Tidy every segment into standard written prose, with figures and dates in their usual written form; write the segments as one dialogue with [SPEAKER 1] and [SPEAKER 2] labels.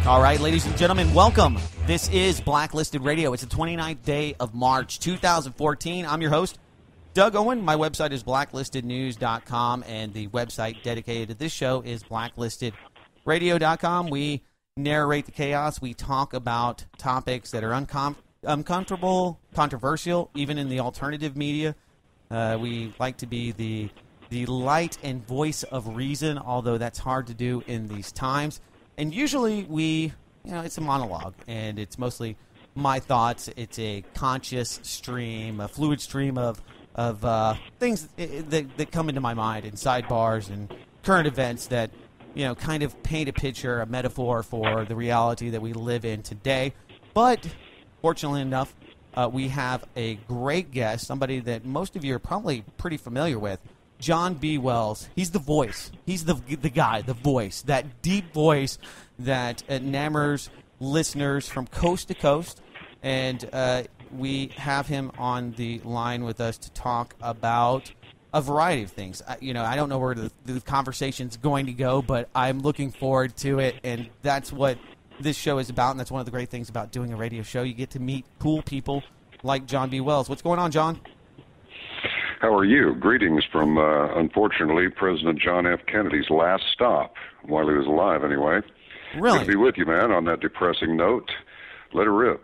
[SPEAKER 1] All right, ladies and gentlemen, welcome. This is Blacklisted Radio. It's the 29th day of March, 2014. I'm your host, Doug Owen. My website is blacklistednews.com, and the website dedicated to this show is blacklistedраdio.com. We narrate the chaos. We talk about topics that are uncomfortable, controversial, even in the alternative media. We like to be the light and voice of reason, although that's hard to do in these times. And usually it's a monologue, and it's mostly my thoughts. It's a conscious stream, a fluid stream of things that come into my mind in sidebars and current events that, kind of paint a picture, a metaphor for the reality that we live in today. But fortunately enough, we have a great guest, somebody that most of you are probably pretty familiar with, John B. Wells. He's the voice. He's the guy, the voice, that deep voice that enamors listeners from coast to coast. And we have him on the line with us to talk about a variety of things. I don't know where the conversation's going to go, but I'm looking forward to it. And that's what this show is about. And that's one of the great things about doing a radio show. You get to meet cool people like John B. Wells. What's going on, John?
[SPEAKER 2] How are you? Greetings from, unfortunately, President John F. Kennedy's last stop, while he was alive anyway.
[SPEAKER 1] Really?
[SPEAKER 2] Good to be with you, man, on that depressing note. Let her rip.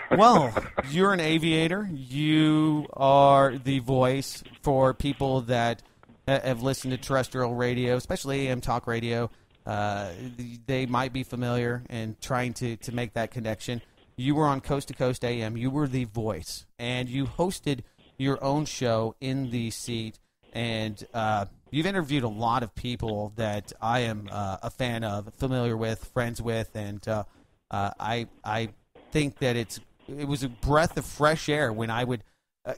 [SPEAKER 1] Well, you're an aviator. You are the voice for people that have listened to terrestrial radio, especially AM talk radio. They might be familiar and trying to make that connection. You were on Coast to Coast AM. You were the voice, and you hosted your own show in the seat, and you've interviewed a lot of people that I am a fan of, familiar with, friends with, and I think that it was a breath of fresh air when I would,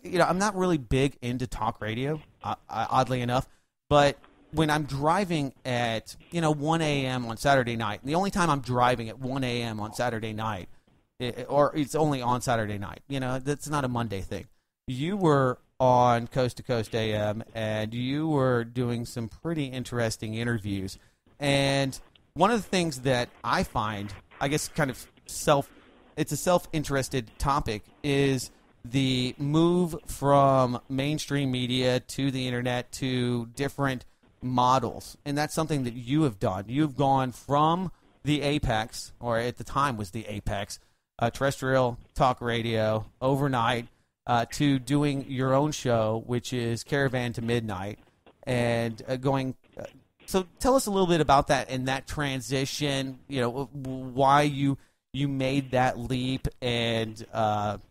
[SPEAKER 1] I'm not really big into talk radio, oddly enough, but when I'm driving at 1 a.m. on Saturday night, and the only time I'm driving at 1 a.m. on Saturday night, or it's only on Saturday night, that's not a Monday thing. You were on Coast to Coast AM, and you were doing some pretty interesting interviews. And one of the things that I find, I guess kind of it's a self-interested topic, is the move from mainstream media to the internet to different models. And that's something that you have done. You've gone from the apex, or at the time was the apex, terrestrial talk radio, overnight, to doing your own show, which is Caravan to Midnight, and going. So tell us a little bit about that and that transition. Why you made that leap, and what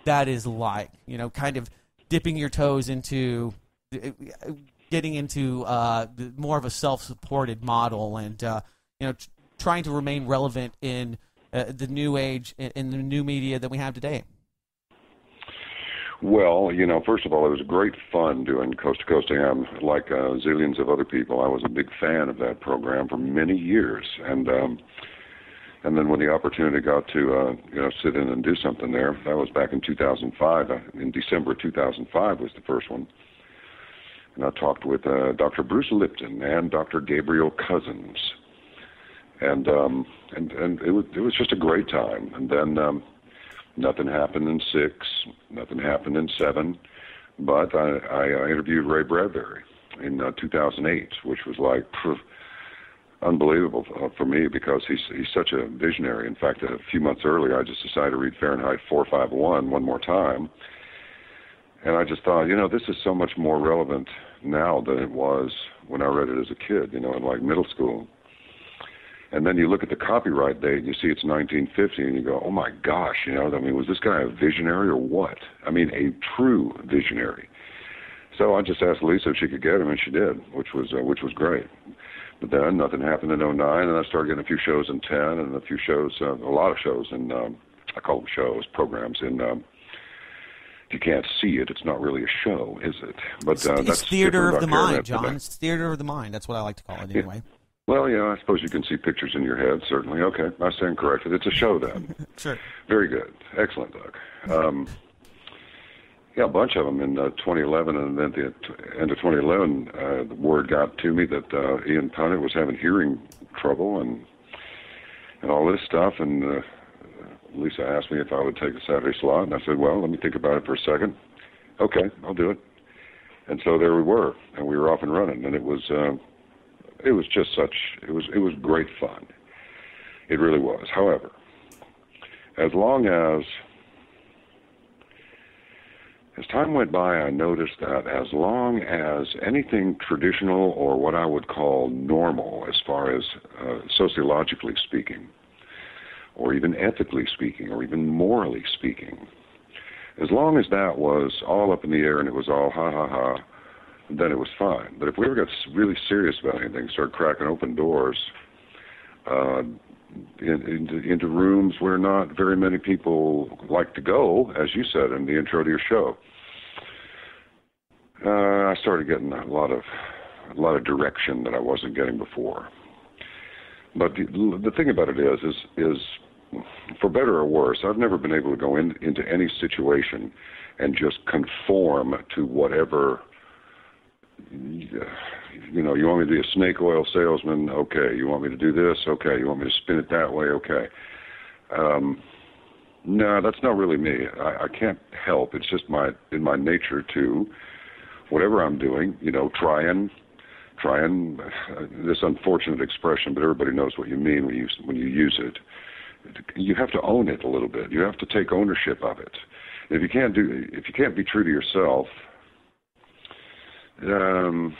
[SPEAKER 1] that is like. Kind of dipping your toes into getting into more of a self-supported model, and trying to remain relevant in the new age, in the new media that we have today.
[SPEAKER 2] Well, first of all, it was great fun doing Coast to Coast AM. Like zillions of other people, I was a big fan of that program for many years. And then when the opportunity got to, sit in and do something there, that was back in 2005. In December 2005 was the first one. And I talked with Dr. Bruce Lipton and Dr. Gabriel Cousins. And it was just a great time. And then nothing happened in 6, nothing happened in 7, but I interviewed Ray Bradbury in 2008, which was like unbelievable for me because he's such a visionary. In fact, a few months earlier, I just decided to read Fahrenheit 451 one more time, and I just thought, this is so much more relevant now than it was when I read it as a kid, in like middle school. And then you look at the copyright date and you see it's 1950 and you go, oh my gosh, was this guy a visionary or what? I mean, a true visionary. So I just asked Lisa if she could get him, and she did, which was great. But then nothing happened in 09, and I started getting a few shows in 10 and a few shows, a lot of shows in, I call them shows, programs in, you can't see it, it's not really a show, is it? But
[SPEAKER 1] it's theater of the mind, John. It's theater of the mind. That's what I like to call it anyway.
[SPEAKER 2] Well, I suppose you can see pictures in your head, certainly. Okay, I stand corrected. It's a show then.
[SPEAKER 1] Sure.
[SPEAKER 2] Very good. Excellent, Doug. Yeah, a bunch of them in 2011, and then at the end of 2011, the word got to me that Ian Punnett was having hearing trouble and all this stuff, and Lisa asked me if I would take a Saturday slot, and I said, well, let me think about it for a second. Okay, I'll do it. And so there we were, and we were off and running, and it was just it was great fun. It really was. However, as time went by, I noticed that as long as anything traditional or what I would call normal, as far as sociologically speaking, or even ethically speaking, or even morally speaking, as long as that was all up in the air and it was all ha ha ha, then it was fine. But if we ever got really serious about anything, started cracking open doors into rooms where not very many people like to go, as you said in the intro to your show, I started getting a lot of direction that I wasn't getting before. But the thing about it is for better or worse, I've never been able to go into any situation and just conform to whatever. You know, you want me to be a snake oil salesman? Okay. You want me to do this? Okay. You want me to spin it that way? Okay. No, that's not really me. I can't help. It's just in my nature to, whatever I'm doing, you know, try and this unfortunate expression, but everybody knows what you mean when you use it. You have to own it a little bit. You have to take ownership of it. If you can't be true to yourself, I don't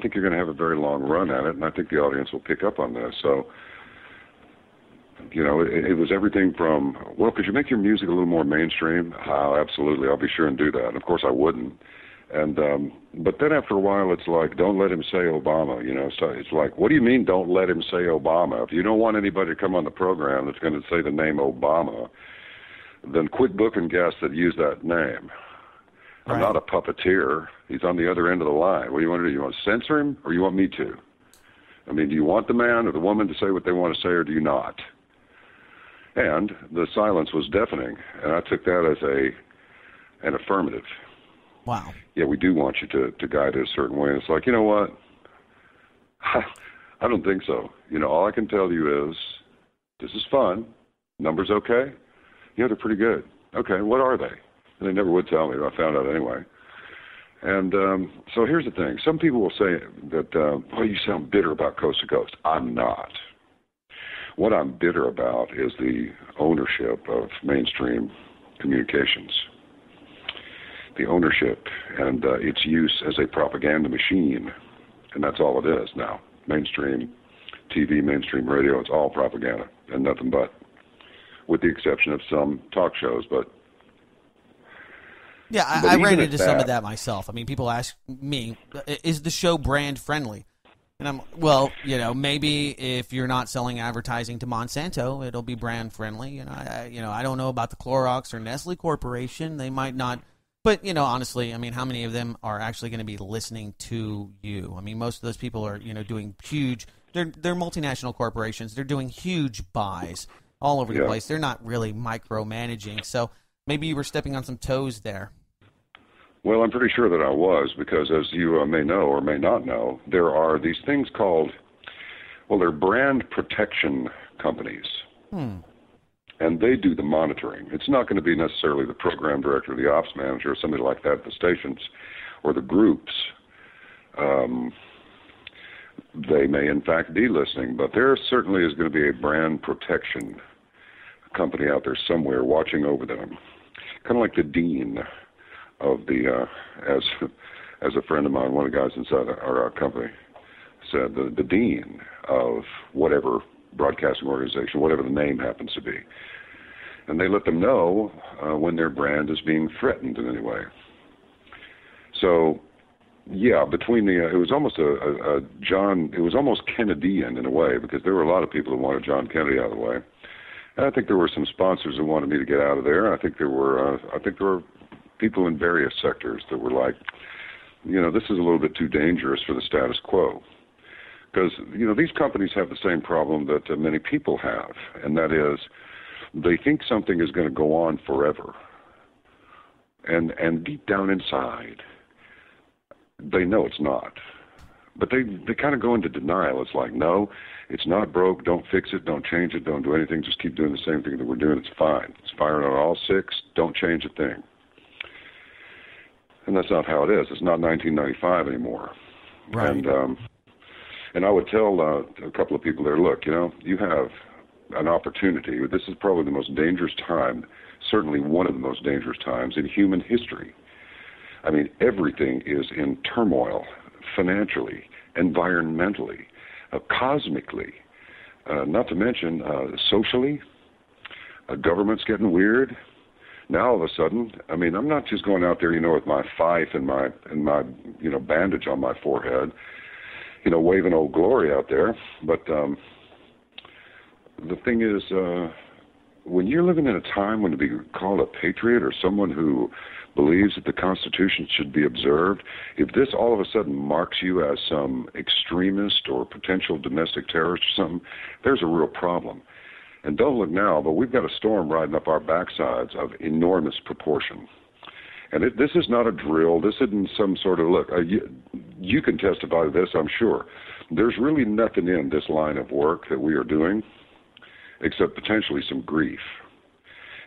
[SPEAKER 2] think you're going to have a very long run at it, and I think the audience will pick up on this. So, you know, it was everything from, well, could you make your music a little more mainstream? Oh, absolutely, I'll be sure and do that. And of course, I wouldn't. And but then after a while, it's like, don't let him say Obama. You know, so it's like, what do you mean, don't let him say Obama? If you don't want anybody to come on the program that's going to say the name Obama, then quit booking guests that use that name.
[SPEAKER 1] Right.
[SPEAKER 2] I'm not a puppeteer. He's on the other end of the line. What do you want to do? You want to censor him, or you want me to? I mean, do you want the man or the woman to say what they want to say, or do you not? And the silence was deafening, and I took that as an affirmative.
[SPEAKER 1] Wow.
[SPEAKER 2] Yeah, we do want you to guide it a certain way. And it's like, you know what? I don't think so. You know, all I can tell you is, this is fun. Numbers okay? Yeah, they're pretty good. Okay, what are they? And they never would tell me, but I found out anyway. And so here's the thing. Some people will say that, oh, you sound bitter about Coast to Coast. I'm not. What I'm bitter about is the ownership of mainstream communications. The ownership and its use as a propaganda machine. And that's all it is now. Mainstream TV, mainstream radio, it's all propaganda and nothing but. With the exception of some talk shows, but...
[SPEAKER 1] Yeah, I ran into some of that myself. I mean, people ask me, is the show brand friendly? And I'm, well, you know, maybe if you're not selling advertising to Monsanto, it'll be brand friendly. You know, I don't know about the Clorox or Nestle Corporation. They might not. But, you know, honestly, I mean, how many of them are actually going to be listening to you? I mean, most of those people are, you know, doing huge, they're multinational corporations. They're doing huge buys all over the place. They're not really micromanaging. So maybe you were stepping on some toes there.
[SPEAKER 2] Well, I'm pretty sure that I was, because as you may know or may not know, there are these things called, well, they're brand protection companies. And they do the monitoring. It's not going to be necessarily the program director, the ops manager, or somebody like that at the stations, or the groups. They may, in fact, be listening, but there certainly is going to be a brand protection company out there somewhere watching over them, kind of like the dean of the, as a friend of mine, one of the guys inside our company said, the dean of whatever broadcasting organization, whatever the name happens to be. And they let them know when their brand is being threatened in any way. So, yeah, between it was almost it was almost Kennedyan in a way, because there were a lot of people who wanted John Kennedy out of the way. And I think there were some sponsors who wanted me to get out of there. I think there were people in various sectors that were like, you know, this is a little bit too dangerous for the status quo. Because, you know, these companies have the same problem that many people have, and that is they think something is going to go on forever. And deep down inside, they know it's not. But they kind of go into denial. It's like, no, it's not broke. Don't fix it. Don't change it. Don't do anything. Just keep doing the same thing that we're doing. It's fine. It's firing on all six. Don't change a thing. And that's not how it is. It's not 1995 anymore.
[SPEAKER 1] Right.
[SPEAKER 2] And I would tell a couple of people there, look, you have an opportunity. This is probably the most dangerous time, certainly one of the most dangerous times in human history. I mean, everything is in turmoil, financially, environmentally, cosmically, not to mention socially. Government's getting weird. Now all of a sudden, I mean, I'm not just going out there, with my fife and my bandage on my forehead, waving Old Glory out there. But the thing is, when you're living in a time when to be called a patriot or someone who believes that the Constitution should be observed, if this all of a sudden marks you as some extremist or potential domestic terrorist or something, there's a real problem. And don't look now, but we've got a storm riding up our backsides of enormous proportion. And this is not a drill. This isn't some sort of, look, you can testify to this, I'm sure. There's really nothing in this line of work that we are doing except potentially some grief.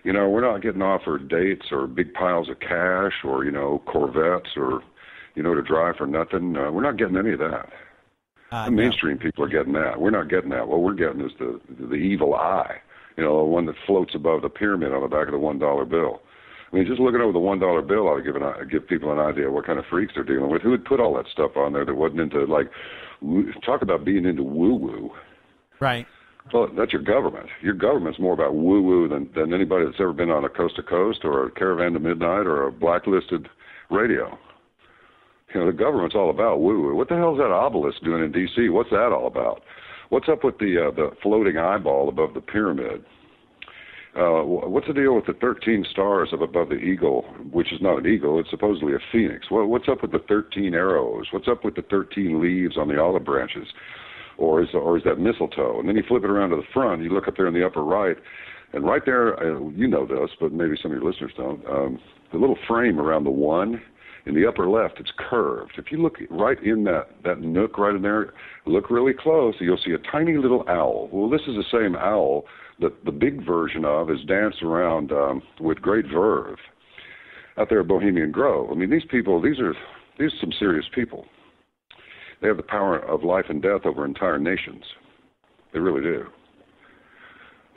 [SPEAKER 2] We're not getting offered dates or big piles of cash or, Corvettes or, to drive for nothing. We're not getting any of that. The mainstream people are getting that. We're not getting that. What we're getting is the evil eye, the one that floats above the pyramid on the back of the $1 bill. I mean, just looking over the $1 bill ought to give people an idea what kind of freaks they're dealing with. Who would put all that stuff on there that wasn't into, talk about being into woo-woo.
[SPEAKER 1] Right.
[SPEAKER 2] Well, that's your government. Your government's more about woo-woo than anybody that's ever been on a coast-to-coast or a Caravan to Midnight or a blacklisted radio. The government's all about woo-woo. What the hell is that obelisk doing in D.C.? What's that all about? What's up with the floating eyeball above the pyramid? What's the deal with the 13 stars up above the eagle, which is not an eagle, it's supposedly a phoenix? What's up with the 13 arrows? What's up with the 13 leaves on the olive branches? Or is that mistletoe? And then you flip it around to the front, you look up there in the upper right, and right there, you know this, but maybe some of your listeners don't, the little frame around the one, in the upper left, it's curved. If you look right in that nook right in there, look really close, you'll see a tiny little owl. Well, this is the same owl that the big version of is danced around with great verve out there at Bohemian Grove. I mean, these are some serious people. They have the power of life and death over entire nations. They really do.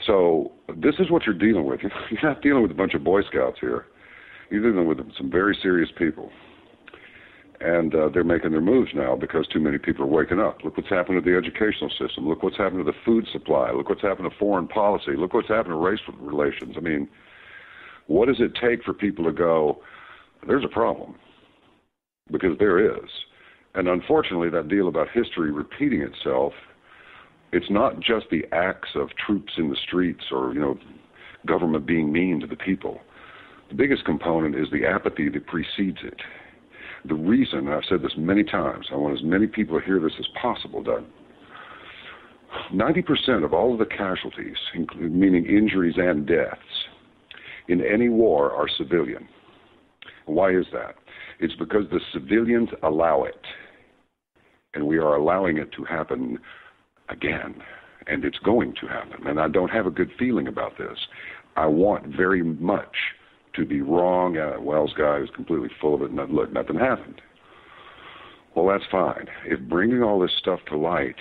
[SPEAKER 2] So this is what you're dealing with. You're not dealing with a bunch of Boy Scouts here. You're dealing with some very serious people. And they're making their moves now because too many people are waking up. Look what's happened to the educational system. Look what's happened to the food supply. Look what's happened to foreign policy. Look what's happened to race relations. I mean, what does it take for people to go, there's a problem? Because there is. And unfortunately, that deal about history repeating itself, it's not just the acts of troops in the streets or, government being mean to the people. The biggest component is the apathy that precedes it. The reason, and I've said this many times, I want as many people to hear this as possible, Doug, 90% of all of the casualties, meaning injuries and deaths, in any war are civilian. Why is that? It's because the civilians allow it. And we are allowing it to happen again. And it's going to happen. And I don't have a good feeling about this. I want very much to be wrong. Wells guy is completely full of it. And look, nothing happened. Well, that's fine. If bringing all this stuff to light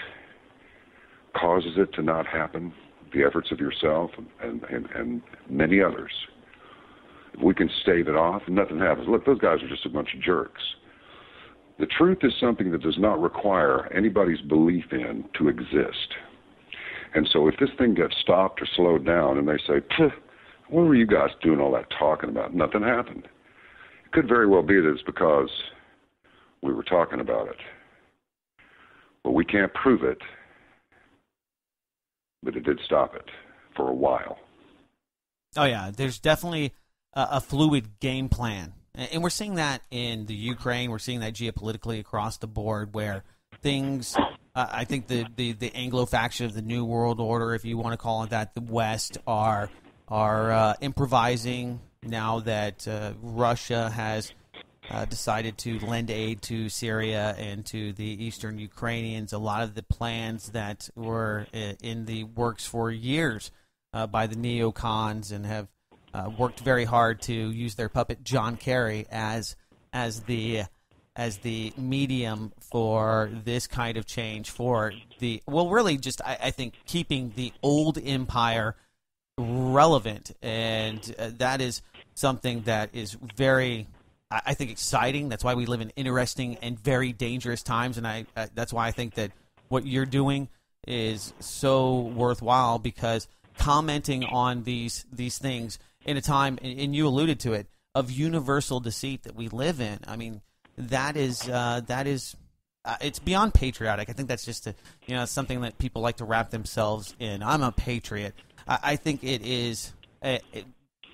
[SPEAKER 2] causes it to not happen, the efforts of yourself and many others, if we can stave it off, nothing happens. Look, those guys are just a bunch of jerks. The truth is something that does not require anybody's belief in to exist. And so if this thing gets stopped or slowed down and they say, what were you guys doing all that talking about? Nothing happened. It could very well be that it's because we were talking about it. But we can't prove it. But it did stop it for a while.
[SPEAKER 1] Oh, yeah. There's definitely a fluid game plan. And we're seeing that in the Ukraine. We're seeing that geopolitically across the board where things, I think the Anglo faction of the New World Order, if you want to call it that, the West, are improvising now that Russia has decided to lend aid to Syria and to the eastern Ukrainians. A lot of the plans that were in the works for years by the neocons and have worked very hard to use their puppet John Kerry as the medium for this kind of change, for the really just I think keeping the old empire relevant, and that is something that is very, I think, exciting. That's why we live in interesting and very dangerous times, and that's why I think that what you're doing is so worthwhile, because commenting on these things in a time, and you alluded to it, of universal deceit that we live in. I mean, that is it's beyond patriotic. I think that's just something that people like to wrap themselves in. I'm a patriot. I think it is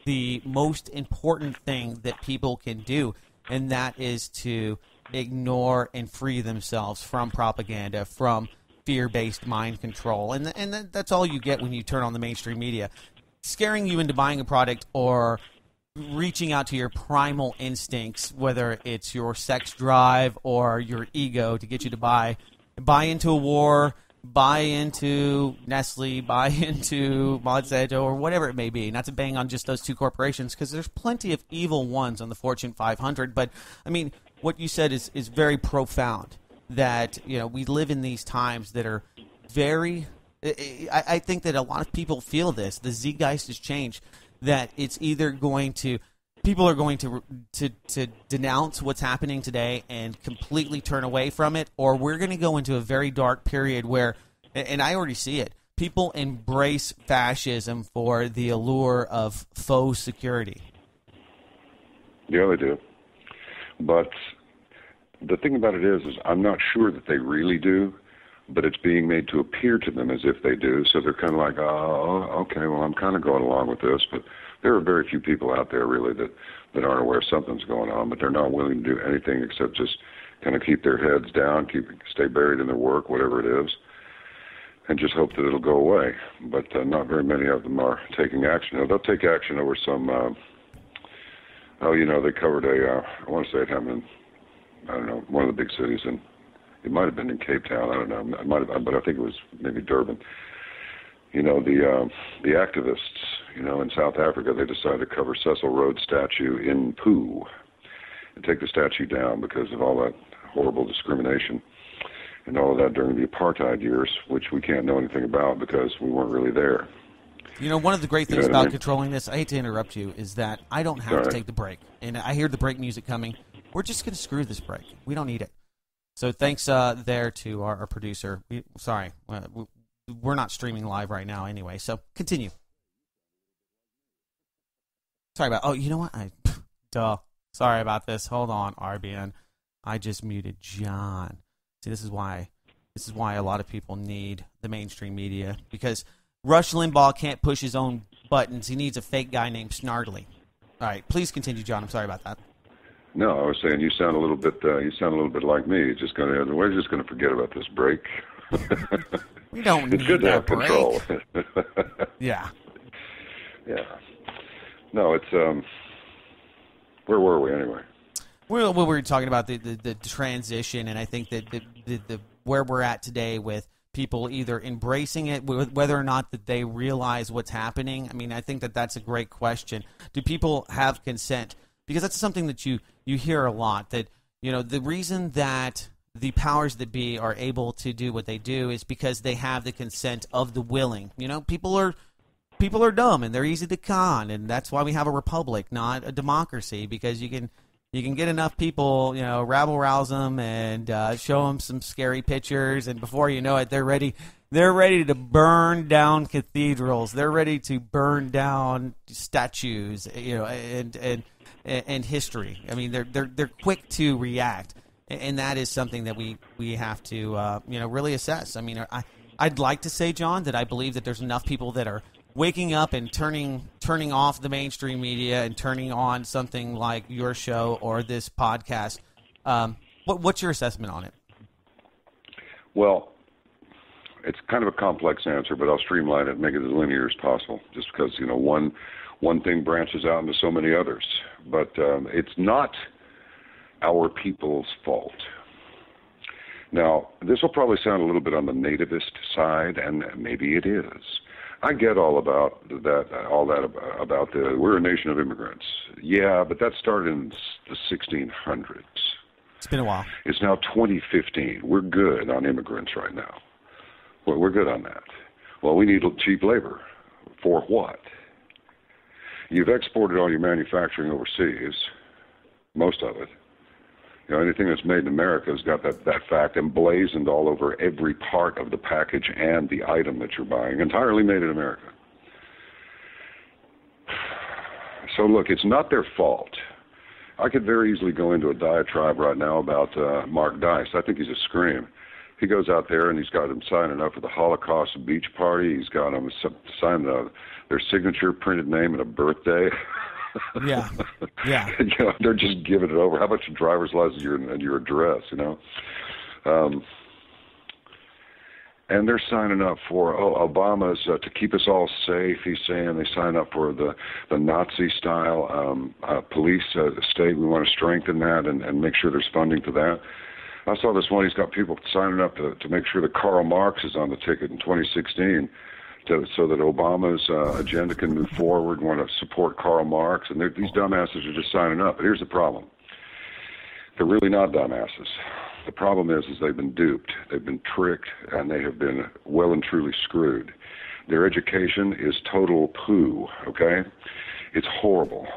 [SPEAKER 1] the most important thing that people can do, and that is to ignore and free themselves from propaganda, from fear-based mind control. And that's all you get when you turn on the mainstream media. Scaring you into buying a product or reaching out to your primal instincts, whether it's your sex drive or your ego, to get you to buy into a war, buy into Nestle, buy into Monsanto, or whatever it may be. Not to bang on just those two corporations, because there's plenty of evil ones on the Fortune 500. But, I mean, what you said is very profound, that, we live in these times that are very... I think that a lot of people feel this. The zeitgeist has changed, that it's either going to... People are going to denounce what's happening today and completely turn away from it, or we're going to go into a very dark period where, and I already see it, people embrace fascism for the allure of faux security.
[SPEAKER 2] Yeah, they do. But the thing about it is I'm not sure that they really do, but it's being made to appear to them as if they do. So they're kind of like, oh, okay, well, I'm kind of going along with this, but there are very few people out there really that aren't aware something's going on, but they're not willing to do anything except just kind of keep their heads down, stay buried in their work, whatever it is, and just hope that it'll go away. But not very many of them are taking action. They'll take action over some, they covered I want to say it happened in, I don't know, one of the big cities, and it might have been in Cape Town, I don't know, it might have, but I think it was maybe Durban. The activists, in South Africa, they decided to cover Cecil Rhodes' statue in poo and take the statue down because of all that horrible discrimination and all of that during the apartheid years, which we can't know anything about because we weren't really there.
[SPEAKER 1] One of the great things about controlling this, I hate to interrupt you, is that I don't have to take the break. And I hear the break music coming. We're just going to screw this break. We don't need it. So thanks there to our producer. We're not streaming live right now anyway, so continue. Sorry about... Oh, you know what? Sorry about this. Hold on, RBN. I just muted John. See, this is why a lot of people need the mainstream media, because Rush Limbaugh can't push his own buttons. He needs a fake guy named Snartly. All right, please continue, John. I'm sorry about that.
[SPEAKER 2] No, I was saying you sound a little bit like me. We're just going to forget about this break.
[SPEAKER 1] We don't
[SPEAKER 2] it's
[SPEAKER 1] need
[SPEAKER 2] good to have
[SPEAKER 1] break.
[SPEAKER 2] Control.
[SPEAKER 1] Yeah.
[SPEAKER 2] Yeah. No, it's where were we anyway?
[SPEAKER 1] We were talking about the transition, and I think that the where we're at today with people either embracing it, whether or not that they realize what's happening. I mean, I think that that's a great question. Do people have consent? Because that's something that you hear a lot, that the reason that the powers that be are able to do what they do is because they have the consent of the willing. People are dumb and they're easy to con, and that's why we have a republic, not a democracy, because you can get enough people, rabble rouse them and show them some scary pictures, and before you know it, they're ready to burn down cathedrals. They're ready to burn down statues, and history. I mean, they're quick to react. And that is something that we have to really assess. I mean, I'd like to say, John, that I believe that there's enough people that are waking up and turning off the mainstream media and turning on something like your show or this podcast. What's your assessment on it?
[SPEAKER 2] Well, it's kind of a complex answer, but I'll streamline it and make it as linear as possible. Just because one one thing branches out into so many others. But it's not our people's fault. Now, this will probably sound a little bit on the nativist side, and maybe it is. I get all about that about we're a nation of immigrants. Yeah, but that started in the 1600s.
[SPEAKER 1] It's been a while.
[SPEAKER 2] It's now 2015. We're good on immigrants right now. Well, we're good on that. Well, we need cheap labor. For what? You've exported all your manufacturing overseas, most of it. You know, anything that's made in America has got that fact emblazoned all over every part of the package and the item that you're buying, entirely made in America. So look, it's not their fault. I could very easily go into a diatribe right now about Mark Dice. I think he's a scream. He goes out there and he's got them signing up for the Holocaust beach party. He's got them sign their signature, printed name, and a birthday.
[SPEAKER 1] Yeah, yeah.
[SPEAKER 2] You know, they're just giving it over. How about your driver's license and your address, you know? And they're signing up for, Obama's to keep us all safe. He's saying they sign up for the Nazi-style police state. We want to strengthen that and make sure there's funding for that. I saw this one. He's got people signing up to make sure that Karl Marx is on the ticket in 2016. So that Obama's agenda can move forward, want to support Karl Marx, and these dumbasses are just signing up. But here's the problem. They're really not dumbasses. The problem is they've been duped, they've been tricked, and they have been well and truly screwed. Their education is total poo, okay? It's horrible.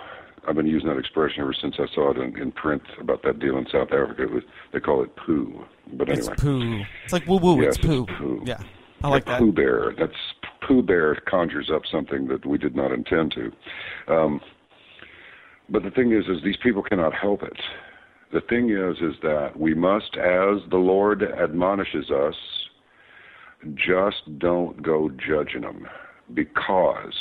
[SPEAKER 2] I've been using that expression ever since I saw it in print about that deal in South Africa. They call it poo. But anyway.
[SPEAKER 1] It's poo. It's like woo-woo,
[SPEAKER 2] yes,
[SPEAKER 1] it's poo.
[SPEAKER 2] Poo.
[SPEAKER 1] Yeah. I like that.
[SPEAKER 2] Pooh Bear. Pooh Bear conjures up something that we did not intend to. But the thing is these people cannot help it. The thing is that we must, as the Lord admonishes us, just don't go judging them, because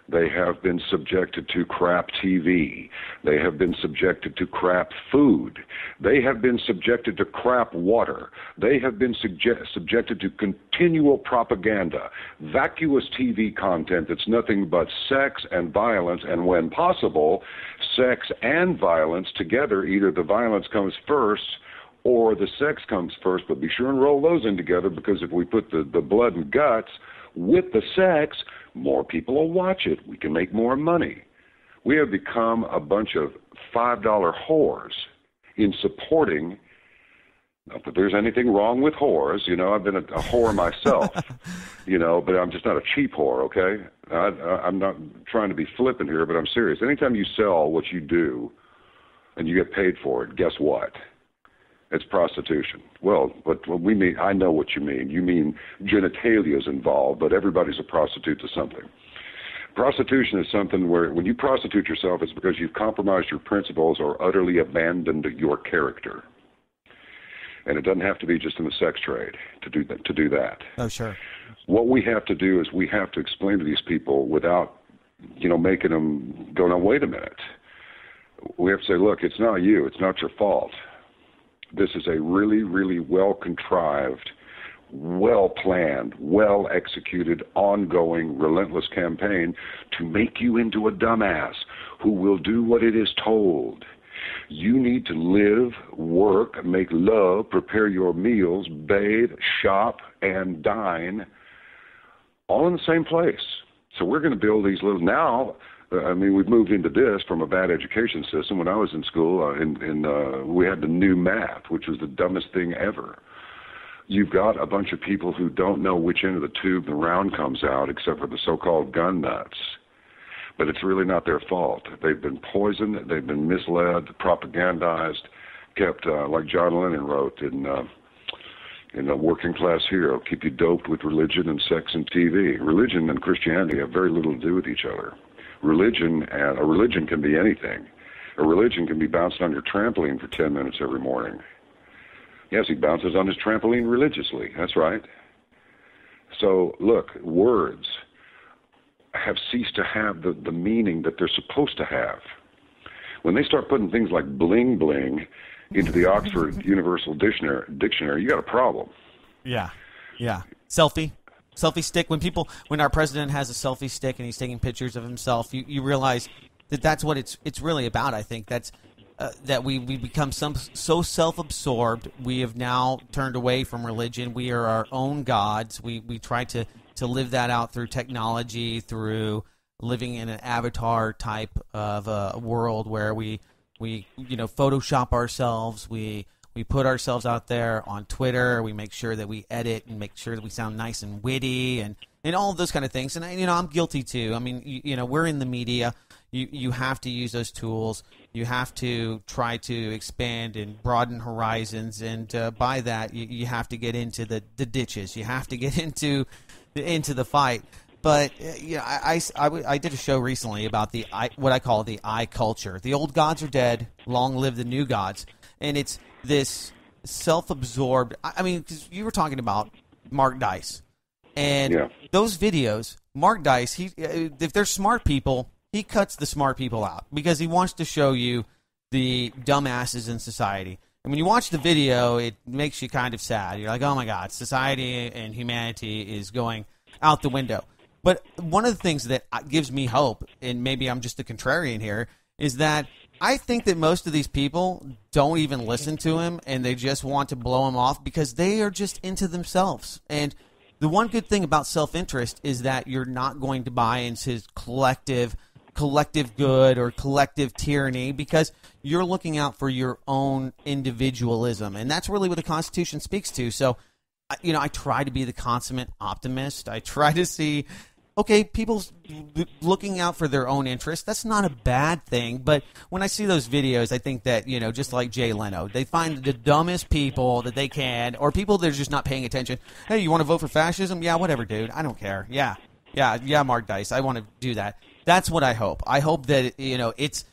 [SPEAKER 2] they have been subjected to crap TV. They have been subjected to crap food. They have been subjected to crap water. They have been subjected to continual propaganda, vacuous TV content that's nothing but sex and violence, and when possible, sex and violence together. Either the violence comes first or the sex comes first, but be sure and roll those in together, because if we put the blood and guts with the sex, more people will watch it. We can make more money. We have become a bunch of $5 whores in supporting, not that there's anything wrong with whores, you know, I've been a whore myself, you know, but I'm just not a cheap whore, okay? I'm not trying to be flippant here, but I'm serious. Anytime you sell what you do and you get paid for it, guess what? It's prostitution. Well, what we mean, I know what you mean. You mean genitalia is involved, but everybody's a prostitute to something. Prostitution is something where when you prostitute yourself, it's because you've compromised your principles or utterly abandoned your character. And it doesn't have to be just in the sex trade to do that.
[SPEAKER 1] Oh, sure.
[SPEAKER 2] What we have to do is we have to explain to these people without, you know, making them go, now, wait a minute. We have to say, look, it's not you. It's not your fault. This is a really, really well-contrived, well-planned, well-executed, ongoing, relentless campaign to make you into a dumbass who will do what it is told. You need to live, work, make love, prepare your meals, bathe, shop, and dine all in the same place. So we're going to build these little, now, I mean, we've moved into this from a bad education system. When I was in school, we had the new math, which was the dumbest thing ever. You've got a bunch of people who don't know which end of the tube the round comes out, except for the so-called gun nuts. But it's really not their fault. They've been poisoned, they've been misled, propagandized, kept, like John Lennon wrote in A Working Class Hero, keep you doped with religion and sex and TV. Religion and Christianity have very little to do with each other. A religion can be anything. A religion can be bounced on your trampoline for 10 minutes every morning. Yes, he bounces on his trampoline religiously. That's right. So, look, words have ceased to have the meaning that they're supposed to have. When they start putting things like bling bling into the Oxford Universal Dictionary, you got a problem.
[SPEAKER 1] Yeah, yeah. Selfie. selfie stick. When our president has a selfie stick and he's taking pictures of himself, you realize that that's what it's really about. I think that's that we become so self-absorbed. We have now turned away from religion. We are our own gods. We try to live that out through technology, through living in an avatar type of a world where we Photoshop ourselves. We put ourselves out there on Twitter. We make sure that we edit and make sure that we sound nice and witty and all of those kind of things. And I'm guilty too. I mean, we're in the media. You have to use those tools. You have to try to expand and broaden horizons. And by that, you have to get into the ditches. You have to get into the fight. But I did a show recently about what I call the I culture. The old gods are dead. Long live the new gods. And it's this self-absorbed. I mean, because you were talking about Mark Dice, and those videos. Mark Dice, if they're smart people, he cuts the smart people out because he wants to show you the dumbasses in society. And when you watch the video, it makes you kind of sad. You're like, oh my God, society and humanity is going out the window. But one of the things that gives me hope, and maybe I'm just a contrarian here, is that I think that most of these people don't even listen to him, and they just want to blow him off because they are just into themselves. And the one good thing about self-interest is that you're not going to buy into his collective good or collective tyranny because you're looking out for your own individualism. And that's really what the Constitution speaks to. So, I try to be the consummate optimist. I try to see, okay, people looking out for their own interests. That's not a bad thing. But when I see those videos, I think that, just like Jay Leno, they find the dumbest people that they can, or people that are just not paying attention. Hey, you want to vote for fascism? Yeah, whatever, dude. I don't care. Yeah, Mark Dice. I want to do that. That's what I hope. I hope that, it's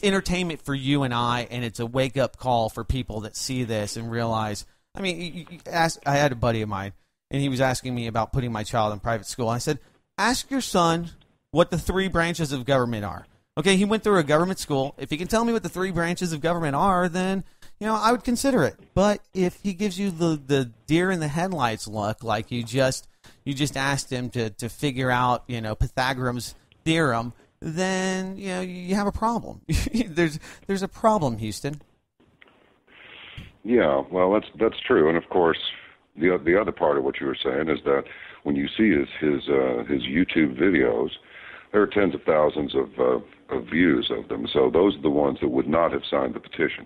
[SPEAKER 1] entertainment for you and I, and it's a wake-up call for people that see this and realize. I mean, I had a buddy of mine, and he was asking me about putting my child in private school. I said, ask your son what the 3 branches of government are. Okay, he went through a government school. If he can tell me what the 3 branches of government are, then, I would consider it. But if he gives you the deer in the headlights look, like you just asked him to figure out, Pythagoras' theorem, then, you have a problem. There's a problem, Houston.
[SPEAKER 2] Yeah, well, that's true, and of course, the other part of what you were saying is that when you see his YouTube videos, there are tens of thousands of views of them. So those are the ones that would not have signed the petition.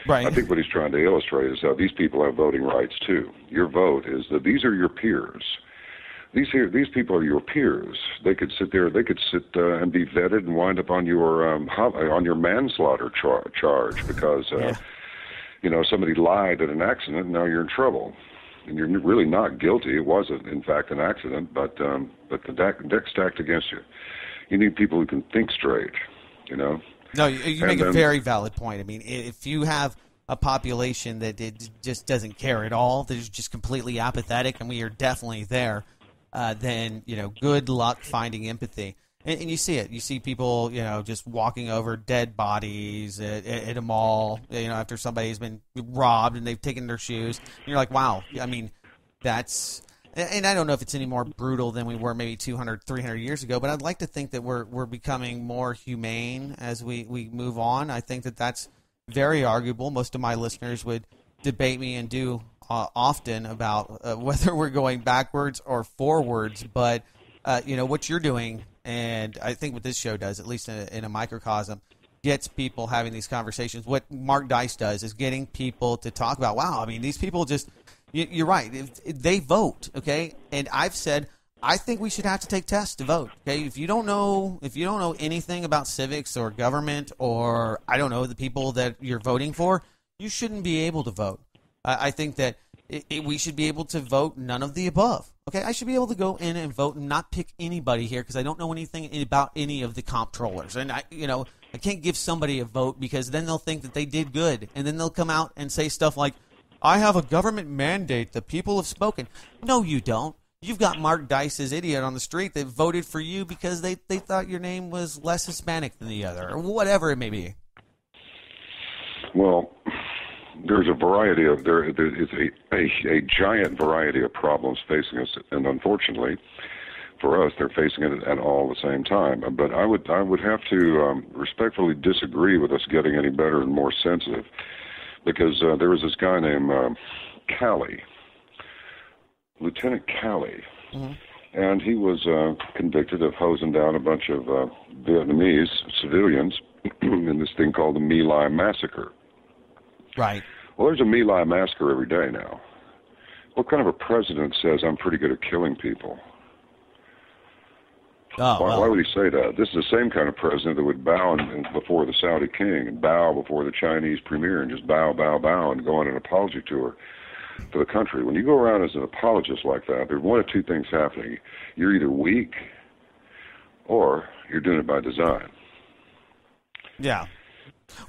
[SPEAKER 1] Right.
[SPEAKER 2] I think what he's trying to illustrate is how these people have voting rights too. Your vote is that these are your peers. These people are your peers. They could sit there. They could sit and be vetted and wind up on your manslaughter charge because. Somebody lied at an accident, and now you're in trouble. And you're really not guilty. It wasn't, in fact, an accident, but the deck's stacked against you. You need people who can think straight, No,
[SPEAKER 1] you make a very valid point. I mean, if you have a population that it just doesn't care at all, that is just completely apathetic, and we are definitely there, then, good luck finding empathy. And you see it. You see people, just walking over dead bodies at a mall, after somebody's been robbed and they've taken their shoes. And you're like, wow. I mean, that's – and I don't know if it's any more brutal than we were maybe 200, 300 years ago, but I'd like to think that we're becoming more humane as we move on. I think that that's very arguable. Most of my listeners would debate me and do often about whether we're going backwards or forwards. But, what you're doing – and I think what this show does, at least in a microcosm, gets people having these conversations. What Mark Dice does is getting people to talk about, wow, I mean, these people just, you're right, they vote, okay? And I've said, I think we should have to take tests to vote, okay? If you don't know anything about civics or government or, I don't know, the people that you're voting for, you shouldn't be able to vote. I think that we should be able to vote none of the above. Okay, I should be able to go in and vote and not pick anybody here because I don't know anything about any of the comptrollers. And I can't give somebody a vote because then they'll think that they did good. And then they'll come out and say stuff like, I have a government mandate. The people have spoken. No, you don't. You've got Mark Dice's idiot on the street that voted for you because they thought your name was less Hispanic than the other or whatever it may be.
[SPEAKER 2] Well, there's a variety of there is a giant variety of problems facing us, and unfortunately, for us, they're facing it at all the same time. But I would have to respectfully disagree with us getting any better and more sensitive, because there was this guy named Calley, Lieutenant Calley, and he was convicted of hosing down a bunch of Vietnamese civilians in this thing called the My Lai Massacre.
[SPEAKER 1] Right.
[SPEAKER 2] Well, there's a My Lai massacre every day now. What kind of a president says I'm pretty good at killing people? Why would he say that? This is the same kind of president that would bow before the Saudi king and bow before the Chinese premier and just bow and go on an apology tour for the country. When you go around as an apologist like that, there's one of two things happening. You're either weak or you're doing it by design.
[SPEAKER 1] Yeah.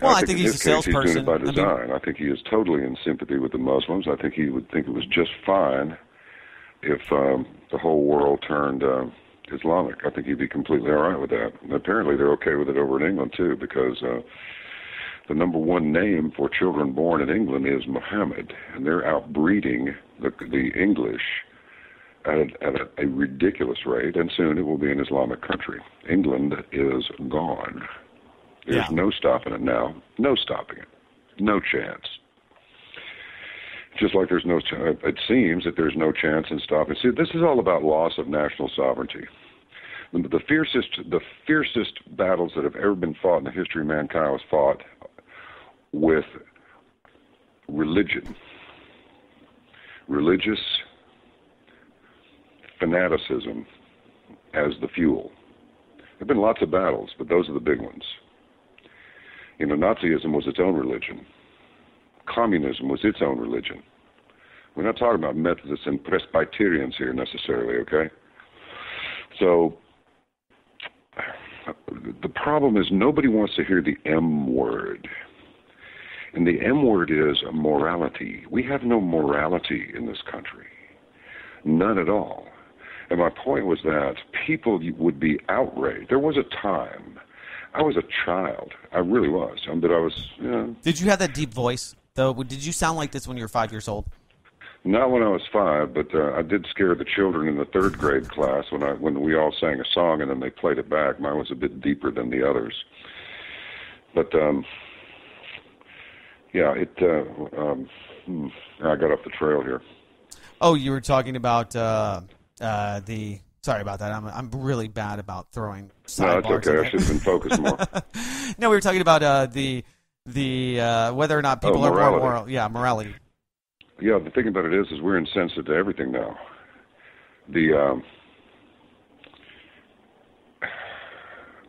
[SPEAKER 1] Well, I think he's a salesperson.
[SPEAKER 2] He's doing it by design. I think he is totally in sympathy with the Muslims. I think he would think it was just fine if the whole world turned Islamic. I think he'd be completely all right with that. And apparently they're okay with it over in England, too, because the number one name for children born in England is Muhammad, and they're outbreeding the English at a ridiculous rate, and soon it will be an Islamic country. England is gone. There's no stopping it now. No stopping it. No chance. Just like there's no chance. It seems that there's no chance in stopping. See, this is all about loss of national sovereignty. The fiercest battles that have ever been fought in the history of mankind was fought with religion. Religious fanaticism as the fuel. There have been lots of battles, but those are the big ones. You know, Nazism was its own religion. Communism was its own religion. We're not talking about Methodists and Presbyterians here necessarily, okay? So the problem is nobody wants to hear the M word. And the M word is morality. We have no morality in this country. None at all. And my point was that people would be outraged. There was a time. I was a child. I really was. But I was, you know.
[SPEAKER 1] Did you have that deep voice, though? Did you sound like this when you were 5 years old?
[SPEAKER 2] Not when I was 5, but I did scare the children in the 3rd grade class when we all sang a song and then they played it back. Mine was a bit deeper than the others. But, I got off the trail here.
[SPEAKER 1] Oh, you were talking about Sorry about that. I'm really bad about throwing sidebars.
[SPEAKER 2] No, it's okay. I should have been focused more.
[SPEAKER 1] No, we were talking about the whether or not people are more moral. Yeah, morality.
[SPEAKER 2] Yeah, the thing about it is we're insensitive to everything now.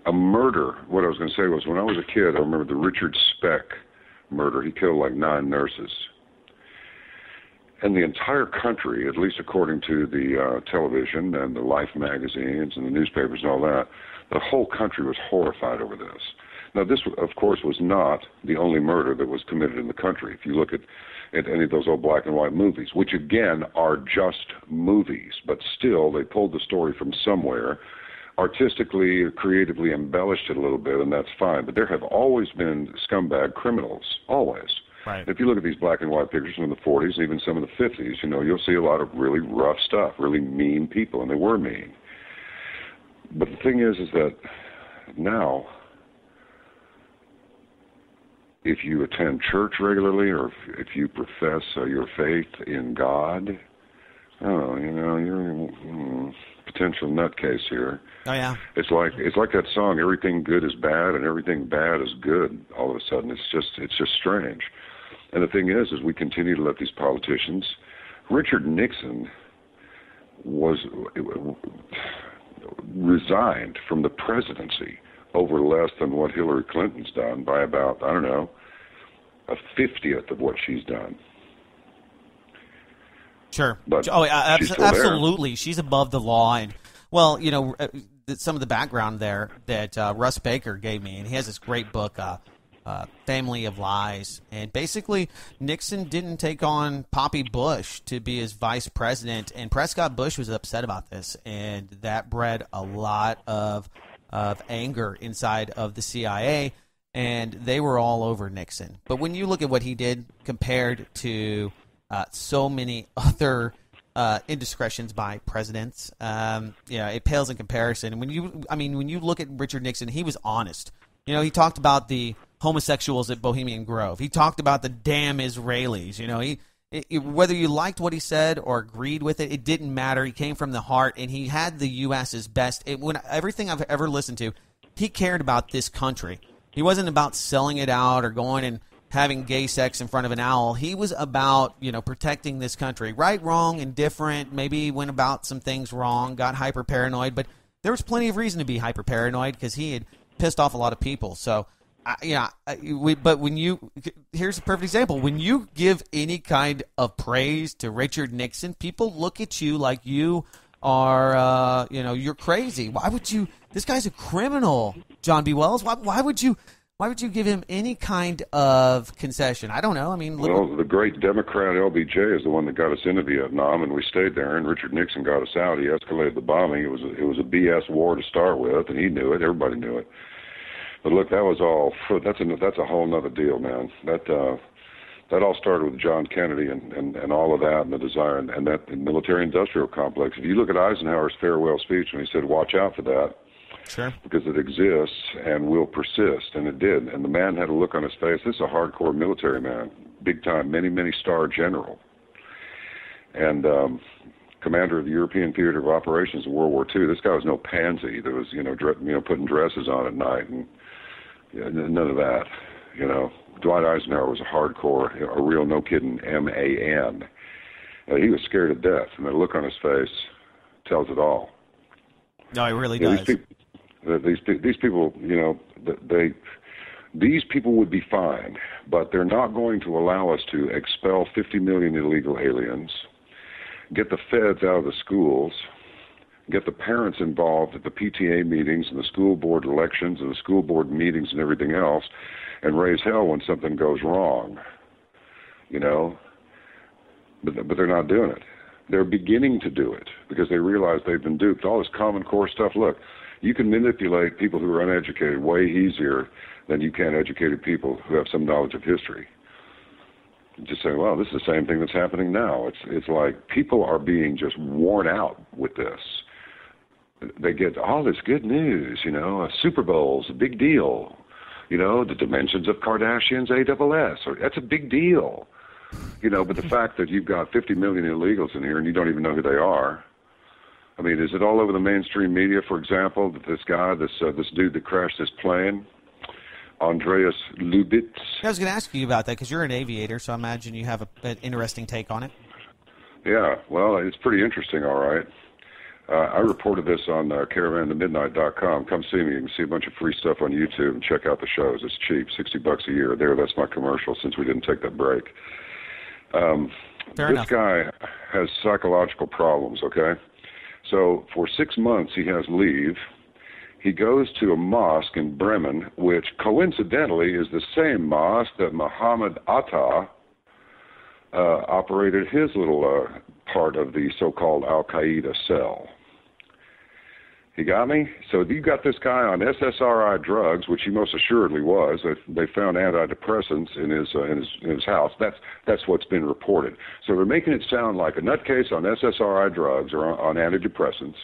[SPEAKER 2] A murder. What I was going to say was when I was a kid, I remember the Richard Speck murder. He killed like 9 nurses. And the entire country, at least according to the television and the Life magazines and the newspapers and all that, the whole country was horrified over this. Now, this, of course, was not the only murder that was committed in the country. If you look at any of those old black and white movies, which, again, are just movies, but still they pulled the story from somewhere, artistically or creatively embellished it a little bit, and that's fine. But there have always been scumbag criminals, always.
[SPEAKER 1] Right.
[SPEAKER 2] If you look at these black and white pictures from the 40s and even some of the 50s, you'll see a lot of really rough stuff, really mean people, and they were mean. But the thing is that now, if you attend church regularly or if you profess your faith in God, you're a potential nutcase here.
[SPEAKER 1] Oh, yeah.
[SPEAKER 2] It's like that song, everything good is bad and everything bad is good. All of a sudden, it's just strange. And the thing is we continue to let these politicians. Richard Nixon resigned from the presidency over less than what Hillary Clinton's done by about, I don't know, a 50th of what she's done.
[SPEAKER 1] Sure.
[SPEAKER 2] But
[SPEAKER 1] absolutely. She's above the law. And, well, some of the background there that Russ Baker gave me, and he has this great book, Family of Lies. And basically, Nixon didn't take on Poppy Bush to be his vice president, and Prescott Bush was upset about this, and that bred a lot of anger inside of the CIA. and they were all over Nixon. But when you look at what he did compared to so many other indiscretions by presidents, it pales in comparison. And when you look at Richard Nixon, he was honest. He talked about the homosexuals at Bohemian Grove. He talked about the damn Israelis. Whether you liked what he said or agreed with it, it didn't matter. He came from the heart, and he had the U.S.'s best. When everything I've ever listened to, he cared about this country. He wasn't about selling it out or going and having gay sex in front of an owl. He was about, protecting this country. Right, wrong, indifferent. Maybe went about some things wrong, got hyper paranoid, but there was plenty of reason to be hyper paranoid because he had pissed off a lot of people. So, but here's a perfect example. When you give any kind of praise to Richard Nixon, people look at you like you are, you're crazy. Why would you? This guy's a criminal, John B. Wells. Why would you give him any kind of concession? I don't know.
[SPEAKER 2] The great Democrat LBJ is the one that got us into Vietnam, and we stayed there. And Richard Nixon got us out. He escalated the bombing. It was a BS war to start with, and he knew it. Everybody knew it. But look, that was all. That's a whole other deal, man. That all started with John Kennedy and all of that, and the desire and that military-industrial complex. If you look at Eisenhower's farewell speech when he said, "Watch out for that."
[SPEAKER 1] Sure.
[SPEAKER 2] Because it exists and will persist, and it did. And the man had a look on his face. This is a hardcore military man, big time, many star general, and commander of the European Theater of Operations in World War II. This guy was no pansy that was putting dresses on at night and none of that. Dwight Eisenhower was a hardcore, a real no kidding man. He was scared to death, and the look on his face tells it all.
[SPEAKER 1] No, it really does.
[SPEAKER 2] These people, these people would be fine, but they're not going to allow us to expel 50 million illegal aliens, get the feds out of the schools, get the parents involved at the PTA meetings and the school board elections and the school board meetings and everything else, and raise hell when something goes wrong, But they're not doing it. They're beginning to do it because they realize they've been duped. All this Common Core stuff, look, you can manipulate people who are uneducated way easier than you can educated people who have some knowledge of history. Just saying, well, this is the same thing that's happening now. It's like people are being just worn out with this. They get all this good news, Super Bowl's a big deal. The dimensions of Kardashian's ASS, that's a big deal. But the fact that you've got 50 million illegals in here and you don't even know who they are. Is it all over the mainstream media, for example, that this guy, this dude that crashed this plane, Andreas Lubitz?
[SPEAKER 1] I was going to ask you about that because you're an aviator, so I imagine you have an interesting take on it.
[SPEAKER 2] Yeah, well, it's pretty interesting, all right. I reported this on caravantomidnight.com. Come see me. You can see a bunch of free stuff on YouTube and check out the shows. It's cheap, $60 a year. That's my commercial since we didn't take that break. This guy has psychological problems, okay? So for 6 months he has leave. He goes to a mosque in Bremen, which coincidentally is the same mosque that Muhammad Atta operated his little part of the so-called Al-Qaeda cell. You got me? So you got this guy on SSRI drugs, which he most assuredly was. They found antidepressants in his house. That's what's been reported. So they're making it sound like a nutcase on SSRI drugs or on antidepressants.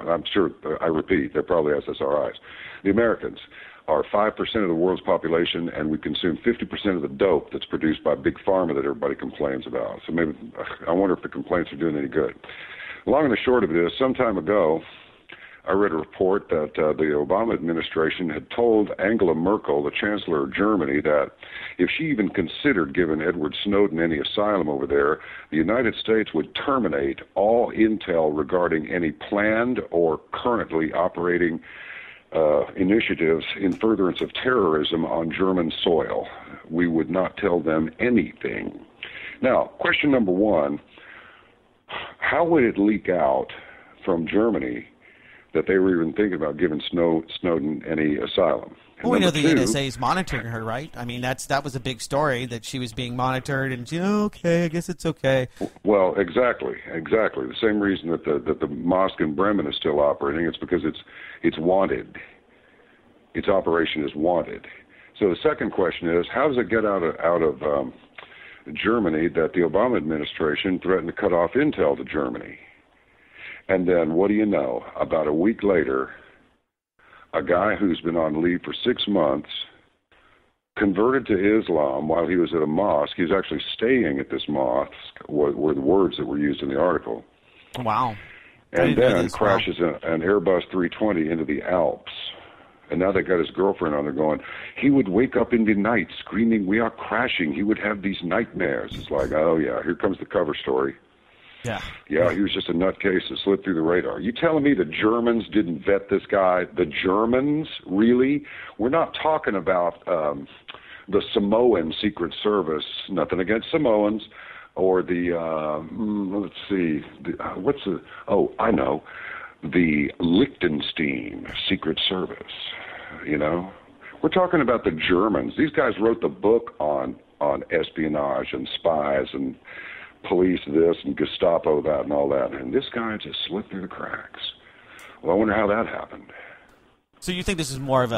[SPEAKER 2] I'm sure, I repeat, they're probably SSRIs. The Americans are 5% of the world's population, and we consume 50% of the dope that's produced by Big Pharma that everybody complains about. So maybe I wonder if the complaints are doing any good. Long and the short of it is, some time ago, I read a report that the Obama administration had told Angela Merkel, the Chancellor of Germany, that if she even considered giving Edward Snowden any asylum over there, the United States would terminate all intel regarding any planned or currently operating initiatives in furtherance of terrorism on German soil. We would not tell them anything. Now, question number one, how would it leak out from Germany that they were even thinking about giving Snowden any asylum?
[SPEAKER 1] Well, we know the NSA is monitoring her, right? That was a big story, that she was being monitored, and okay, I guess it's okay.
[SPEAKER 2] Well, exactly. The same reason that the mosque in Bremen is still operating, it's because it's wanted. Its operation is wanted. So the second question is, how does it get out of Germany that the Obama administration threatened to cut off intel to Germany? And then, what do you know? About a week later, a guy who's been on leave for 6 months converted to Islam while he was at a mosque. He was actually staying at this mosque, were the words that were used in the article.
[SPEAKER 1] Wow.
[SPEAKER 2] And then crashes an Airbus 320 into the Alps. And now they got his girlfriend on there going, he would wake up in the night screaming, "We are crashing." He would have these nightmares. It's like, oh, yeah, here comes the cover story.
[SPEAKER 1] Yeah.
[SPEAKER 2] Yeah, he was just a nutcase that slipped through the radar. You telling me the Germans didn't vet this guy? The Germans? Really? We're not talking about the Samoan Secret Service, nothing against Samoans, or the, let's see, I know, the Liechtenstein Secret Service, you know? We're talking about the Germans. These guys wrote the book on espionage and spies and police this and Gestapo that and all that, and this guy just slipped through the cracks. Well, I wonder how that happened.
[SPEAKER 1] So you think this is more of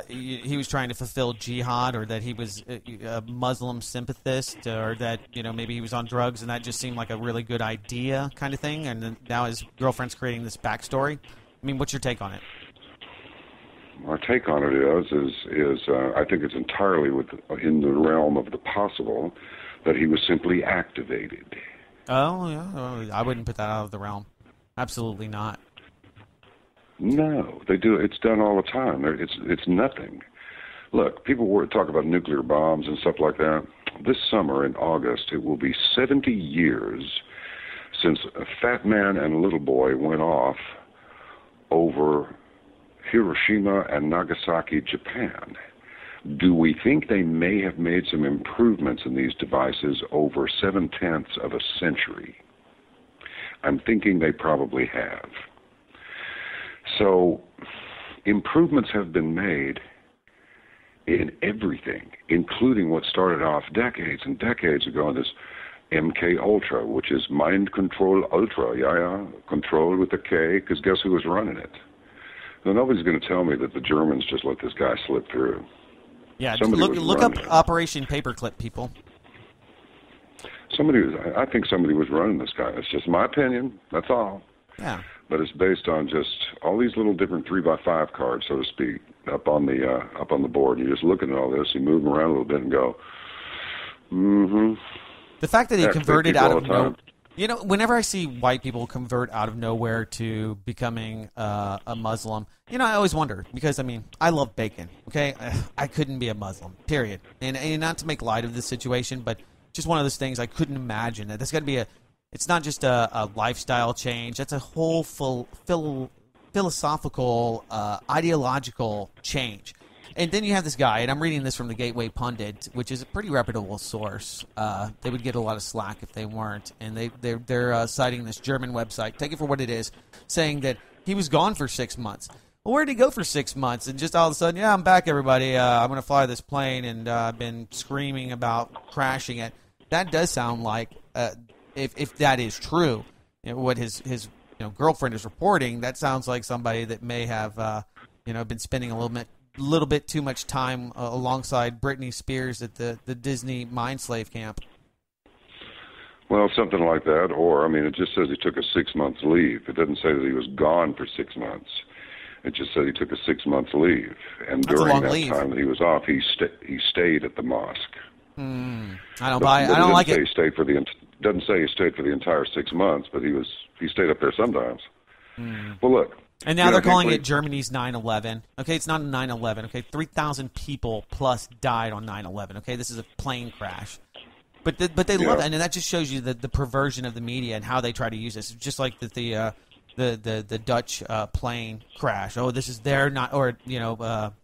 [SPEAKER 1] he was trying to fulfill jihad, or that he was a Muslim sympathist, or that, you know, maybe he was on drugs and that just seemed like a really good idea kind of thing, and then now his girlfriend's creating this backstory? I mean, what's your take on it?
[SPEAKER 2] My take on it is I think it's entirely in the realm of the possible that he was simply activated.
[SPEAKER 1] Oh, yeah. I wouldn't put that out of the realm. Absolutely not.
[SPEAKER 2] No, they do. It's done all the time. It's nothing. Look, people talk about nuclear bombs and stuff like that. This summer in August, it will be 70 years since a fat man and a little boy went off over Hiroshima and Nagasaki, Japan. Do we think they may have made some improvements in these devices over 7/10 of a century? I'm thinking they probably have. So improvements have been made in everything, including what started off decades and decades ago, this MK Ultra, which is Mind Control Ultra, control with a K, because guess who was running it? So nobody's going to tell me that the Germans just let this guy slip through.
[SPEAKER 1] Yeah, look up Operation Paperclip, people.
[SPEAKER 2] I think somebody was running this guy. It's just my opinion. That's all.
[SPEAKER 1] Yeah.
[SPEAKER 2] But it's based on just all these little different 3x5 cards, so to speak, up on the board. You just look at all this, you move them around a little bit, and go, mm-hmm.
[SPEAKER 1] The fact that he converted out of nowhere. You know, whenever I see white people convert out of nowhere to becoming a Muslim, you know, I always wonder, because, I mean, I love bacon, okay? I couldn't be a Muslim, period. And not to make light of this situation, but just one of those things I couldn't imagine. That's got to be it's not just a lifestyle change. That's a whole philosophical, ideological change. And then you have this guy, and I'm reading this from the Gateway Pundit, which is a pretty reputable source. They would get a lot of slack if they weren't. And they're citing this German website, take it for what it is, saying that he was gone for 6 months. Well, where did he go for 6 months? And just all of a sudden, yeah, I'm back, everybody. I'm going to fly this plane, and I've been screaming about crashing it. That does sound like, if that is true, you know, what his girlfriend is reporting, that sounds like somebody that may have been spending a little bit too much time alongside Britney Spears at the Disney mind slave camp.
[SPEAKER 2] Well, something like that, or, I mean, it just says he took a 6 months leave. It doesn't say that he was gone for 6 months. It just said he took a 6 months leave, and
[SPEAKER 1] That's
[SPEAKER 2] during that
[SPEAKER 1] leave.
[SPEAKER 2] time that he was off, he stayed at the mosque.
[SPEAKER 1] I don't like it.
[SPEAKER 2] Doesn't say he stayed for the entire 6 months, but he stayed up there sometimes. Well, look.
[SPEAKER 1] And now they're calling it Germany's 9/11. Okay, it's not a 9/11. Okay, 3,000 people plus died on 9/11. Okay, this is a plane crash. But they love it, and that just shows you the perversion of the media and how they try to use this. Just like the Dutch plane crash. Oh, this is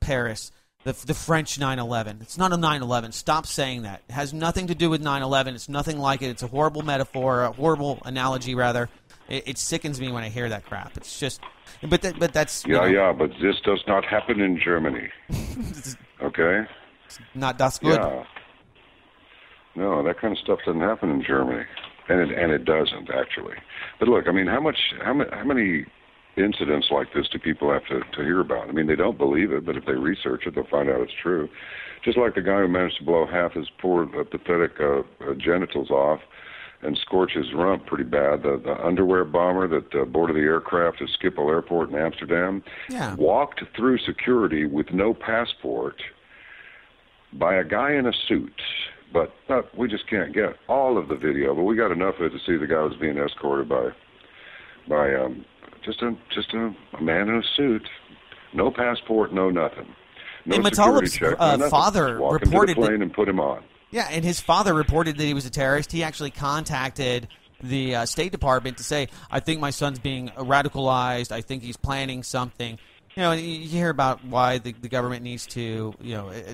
[SPEAKER 1] Paris. The French 9/11. It's not a 9/11. Stop saying that. It has nothing to do with 9/11. It's nothing like it. It's a horrible metaphor, a horrible analogy, rather. It sickens me when I hear that crap. It's just, but that's
[SPEAKER 2] but this does not happen in Germany. Okay.
[SPEAKER 1] Not das good.
[SPEAKER 2] Yeah. No, that kind of stuff doesn't happen in Germany, and it doesn't actually. But look, I mean, how many incidents like this do people have to hear about? I mean, they don't believe it, but if they research it, they'll find out it's true. Just like the guy who managed to blow half his poor, pathetic genitals off and scorch his rump pretty bad. The underwear bomber that boarded the aircraft at Schiphol Airport in Amsterdam walked through security with no passport by a guy in a suit. But we just can't get all of the video. But we got enough of it to see the guy was being escorted by just a man in a suit, no passport, no nothing, no security check, no nothing.
[SPEAKER 1] Father
[SPEAKER 2] Walk
[SPEAKER 1] reported
[SPEAKER 2] him to the plane and put him on.
[SPEAKER 1] Yeah, and his father reported that he was a terrorist. He actually contacted the State Department to say, I think my son's being radicalized. I think he's planning something. You know, you hear about why the government needs to,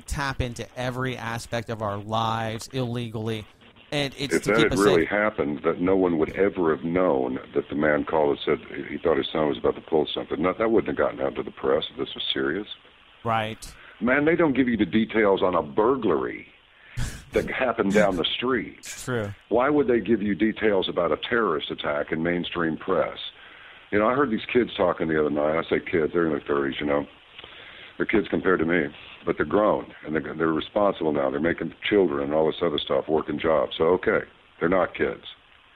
[SPEAKER 1] tap into every aspect of our lives illegally. And it's
[SPEAKER 2] if that had really happened, that no one would ever have known that the man called and said he thought his son was about to pull something. That wouldn't have gotten out to the press if this was serious.
[SPEAKER 1] Right.
[SPEAKER 2] Man, they don't give you the details on a burglary that happened down the street.
[SPEAKER 1] It's true.
[SPEAKER 2] Why would they give you details about a terrorist attack in mainstream press? You know, I heard these kids talking the other night. I say kids, they're in their 30s, They're kids compared to me, but they're grown, and they're responsible now. They're making children and all this other stuff, working jobs. So, okay, they're not kids.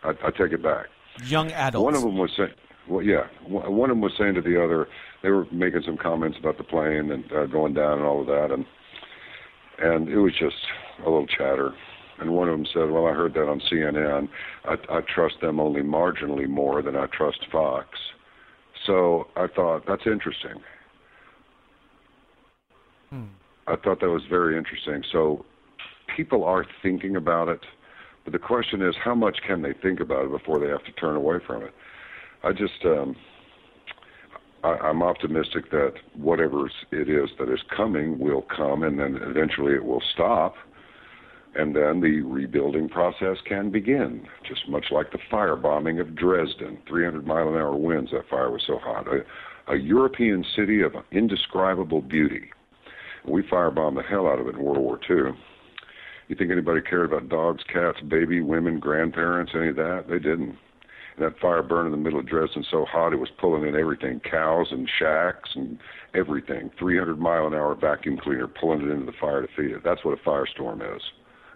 [SPEAKER 2] I take it back.
[SPEAKER 1] Young adults.
[SPEAKER 2] One of them was saying, one of them was saying to the other, they were making some comments about the plane and going down and all of that, and it was just a little chatter. And one of them said, well, I heard that on CNN. I trust them only marginally more than I trust Fox. So I thought, that's interesting. I thought that was very interesting. So people are thinking about it, but the question is, how much can they think about it before they have to turn away from it? I'm optimistic that whatever it is that is coming will come, and then eventually it will stop. And then the rebuilding process can begin, just much like the firebombing of Dresden, 300-mile-an-hour winds. That fire was so hot. A European city of indescribable beauty. We firebombed the hell out of it in World War II. You think anybody cared about dogs, cats, baby, women, grandparents, any of that? They didn't. And that fire burned in the middle of Dresden so hot it was pulling in everything, cows and shacks and everything. 300-mile-an-hour vacuum cleaner pulling it into the fire to feed it. That's what a firestorm is.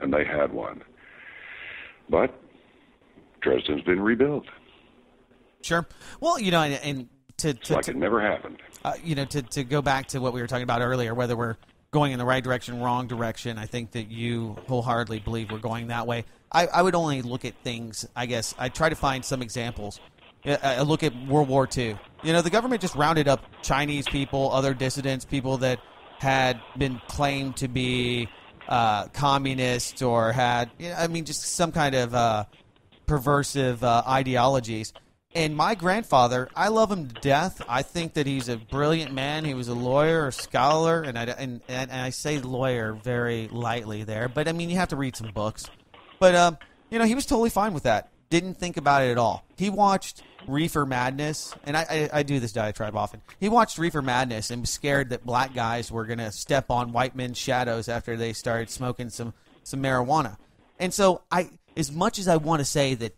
[SPEAKER 2] And they had one. But Dresden's been rebuilt.
[SPEAKER 1] Sure. Well, and
[SPEAKER 2] it's like it never happened.
[SPEAKER 1] To go back to what we were talking about earlier, whether we're going in the right direction, wrong direction, I think that you wholeheartedly believe we're going that way. I would only look at things, I guess, I try to find some examples. I look at World War II. The government just rounded up Chinese people, other dissidents, people that had been claimed to be communist or had, just some kind of perversive ideologies. And my grandfather, I love him to death. I think that he's a brilliant man. He was a lawyer, a scholar, and I say lawyer very lightly there. But, you have to read some books. But, he was totally fine with that. Didn't think about it at all. He watched Reefer Madness, and I do this diatribe often. He watched Reefer Madness and was scared that black guys were going to step on white men's shadows after they started smoking some marijuana. And so as much as I want to say that,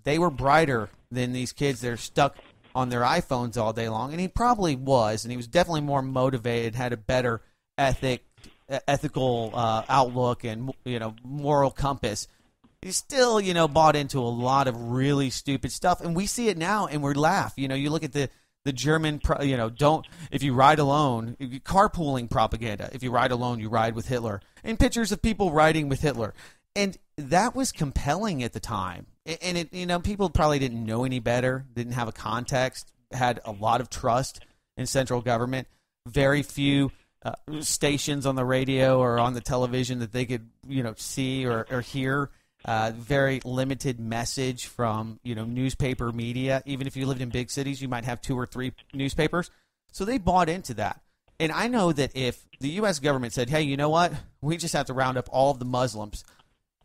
[SPEAKER 1] they were brighter than these kids that are stuck on their iPhones all day long, and he probably was, and he was definitely more motivated, had a better ethical outlook and, moral compass. He still, bought into a lot of really stupid stuff, and we see it now, and we laugh. You look at the German, if you ride alone, carpooling propaganda. If you ride alone, you ride with Hitler, and pictures of people riding with Hitler, and that was compelling at the time. And it, people probably didn't know any better, didn't have a context, had a lot of trust in central government, very few stations on the radio or on the television that they could, see or hear. Very limited message from, newspaper media. Even if you lived in big cities, you might have 2 or 3 newspapers. So they bought into that. And I know that if the U.S. government said, hey, you know what? We just have to round up all of the Muslims,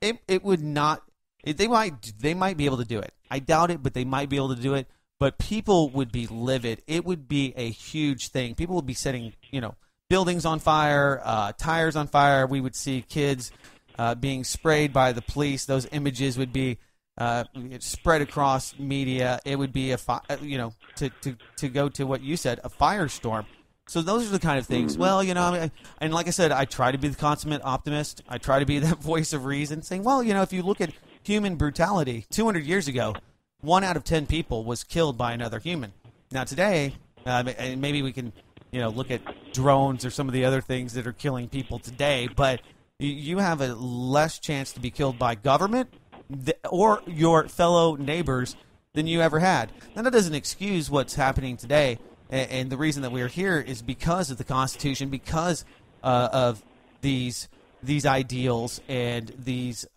[SPEAKER 1] it would not. They might be able to do it. I doubt it, but they might be able to do it. But people would be livid. It would be a huge thing. People would be setting, buildings on fire, tires on fire. We would see kids being sprayed by the police. Those images would be spread across media, it would be to go to what you said, a firestorm. So those are the kind of things. Well, and like I said, I try to be the consummate optimist. I try to be that voice of reason, saying, well, if you look at human brutality, 200 years ago, 1 out of 10 people was killed by another human. Now today, and maybe we can, look at drones or some of the other things that are killing people today, but you have a less chance to be killed by government or your fellow neighbors than you ever had. Now, that doesn't excuse what's happening today, and the reason that we're here is because of the Constitution, because of these ideals and these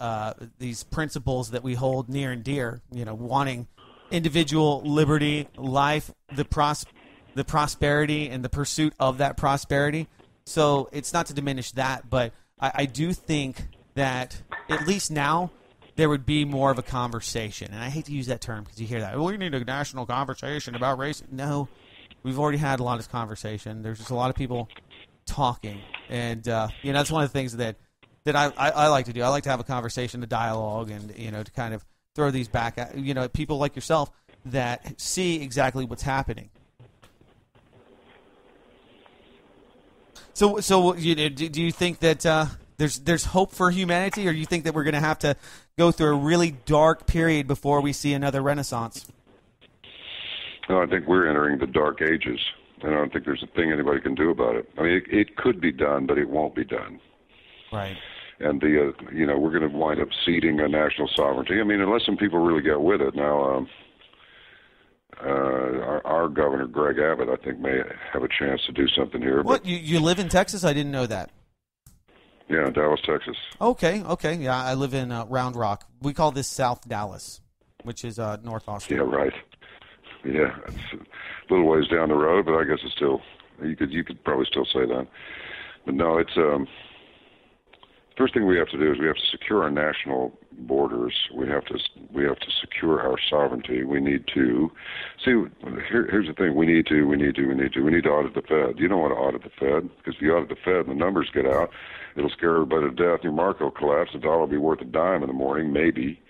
[SPEAKER 1] principles that we hold near and dear. Wanting individual liberty, life, the prosperity, and the pursuit of that prosperity. So it's not to diminish that, but I do think that at least now there would be more of a conversation. And I hate to use that term because you hear that. Well, we need a national conversation about race. No, we've already had a lot of conversation. There's just a lot of people talking. And, that's one of the things that I like to do. I like to have a conversation, a dialogue, and, to kind of throw these back at, people like yourself that see exactly what's happening. So do you think that there's hope for humanity, or do you think that we're going to have to go through a really dark period before we see another renaissance?
[SPEAKER 2] No, I think we're entering the dark ages, and I don't think there's a thing anybody can do about it. I mean, it could be done, but it won't be done.
[SPEAKER 1] Right.
[SPEAKER 2] And we're going to wind up ceding a national sovereignty. I mean, unless some people really get with it. Now, our governor, Greg Abbott, I think may have a chance to do something here.
[SPEAKER 1] What, you live in Texas? I didn't know that.
[SPEAKER 2] Yeah, Dallas, Texas.
[SPEAKER 1] Okay. Yeah, I live in Round Rock. We call this South Dallas, which is North Austin.
[SPEAKER 2] Yeah, right. Yeah, it's a little ways down the road, but I guess it's still, you could probably still say that. But no, it's first thing we have to do is we have to secure our national borders. We have to secure our sovereignty. We need to see. Here's the thing: we need to audit the Fed. You don't want to audit the Fed, because if you audit the Fed and the numbers get out, it'll scare everybody to death. Your market will collapse. The dollar will be worth a dime in the morning, maybe,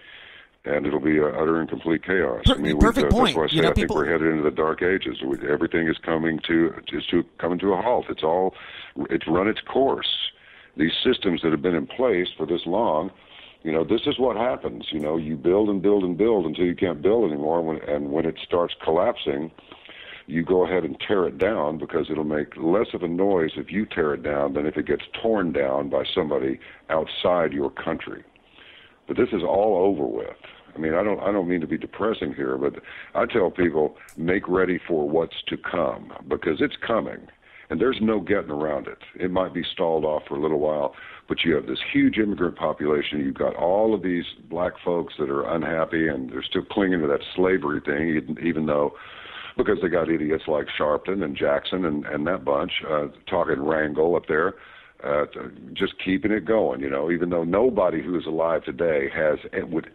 [SPEAKER 2] and it'll be utter and complete chaos.
[SPEAKER 1] Perfect point.
[SPEAKER 2] That's why I say I think we're headed into the dark ages. Everything is coming to a halt. It's run its course. These systems that have been in place for this long, this is what happens. You build and build and build until you can't build anymore, when it starts collapsing, you go ahead and tear it down, because it'll make less of a noise if you tear it down than if it gets torn down by somebody outside your country. But this is all over with. I mean, I don't mean to be depressing here, but I tell people, make ready for what's to come, because it's coming. And there's no getting around it. It might be stalled off for a little while, but you have this huge immigrant population. You've got all of these black folks that are unhappy, and they're still clinging to that slavery thing, even though, because they got idiots like Sharpton and Jackson and that bunch talking wrangle up there, just keeping it going, even though nobody who is alive today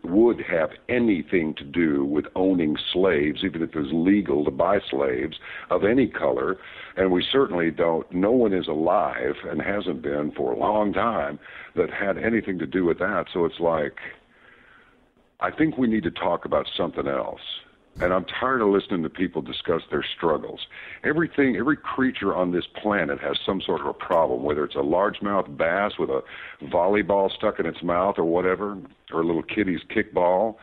[SPEAKER 2] would have anything to do with owning slaves, even if it was legal to buy slaves of any color. And we certainly don't, no one is alive and hasn't been for a long time that had anything to do with that. So it's like, I think we need to talk about something else. And I'm tired of listening to people discuss their struggles. Every creature on this planet has some sort of a problem, whether it's a largemouth bass with a volleyball stuck in its mouth or whatever, or a little kiddie's kickball,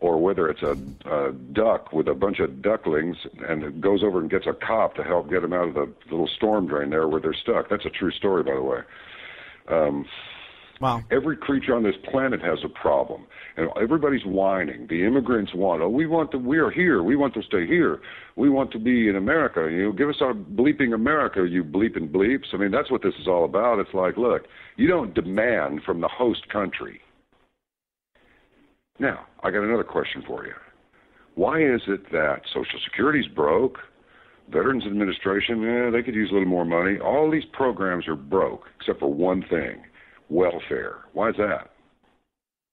[SPEAKER 2] or whether it's a duck with a bunch of ducklings and it goes over and gets a cop to help get them out of the little storm drain there where they're stuck. That's a true story, by the way.
[SPEAKER 1] Wow.
[SPEAKER 2] Every creature on this planet has a problem, and everybody's whining. The immigrants want, we are here. We want to stay here. We want to be in America. Give us our bleeping America, you bleeping bleeps. I mean, that's what this is all about. It's like, look, you don't demand from the host country. Now, I got another question for you. Why is it that Social Security's broke? Veterans Administration, they could use a little more money. All these programs are broke, except for one thing. Welfare. Why is that?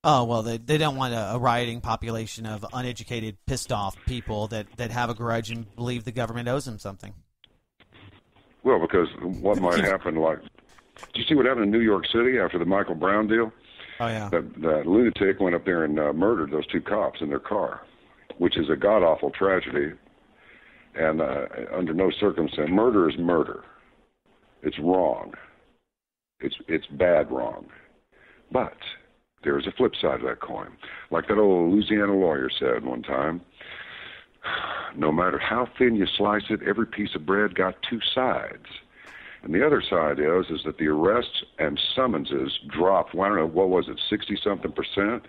[SPEAKER 1] Oh, well, they don't want a rioting population of uneducated, pissed-off people that have a grudge and believe the government owes them something.
[SPEAKER 2] Well, because what might happen, did you see what happened in New York City after the Michael Brown deal?
[SPEAKER 1] Oh, yeah.
[SPEAKER 2] That lunatic went up there and murdered those 2 cops in their car, which is a god-awful tragedy. And under no circumstance, murder is murder. It's wrong. It's bad wrong. But there's a flip side of that coin. Like that old Louisiana lawyer said one time, no matter how thin you slice it, every piece of bread got 2 sides. And the other side is that the arrests and summonses dropped, I don't know, what was it, 60-something%?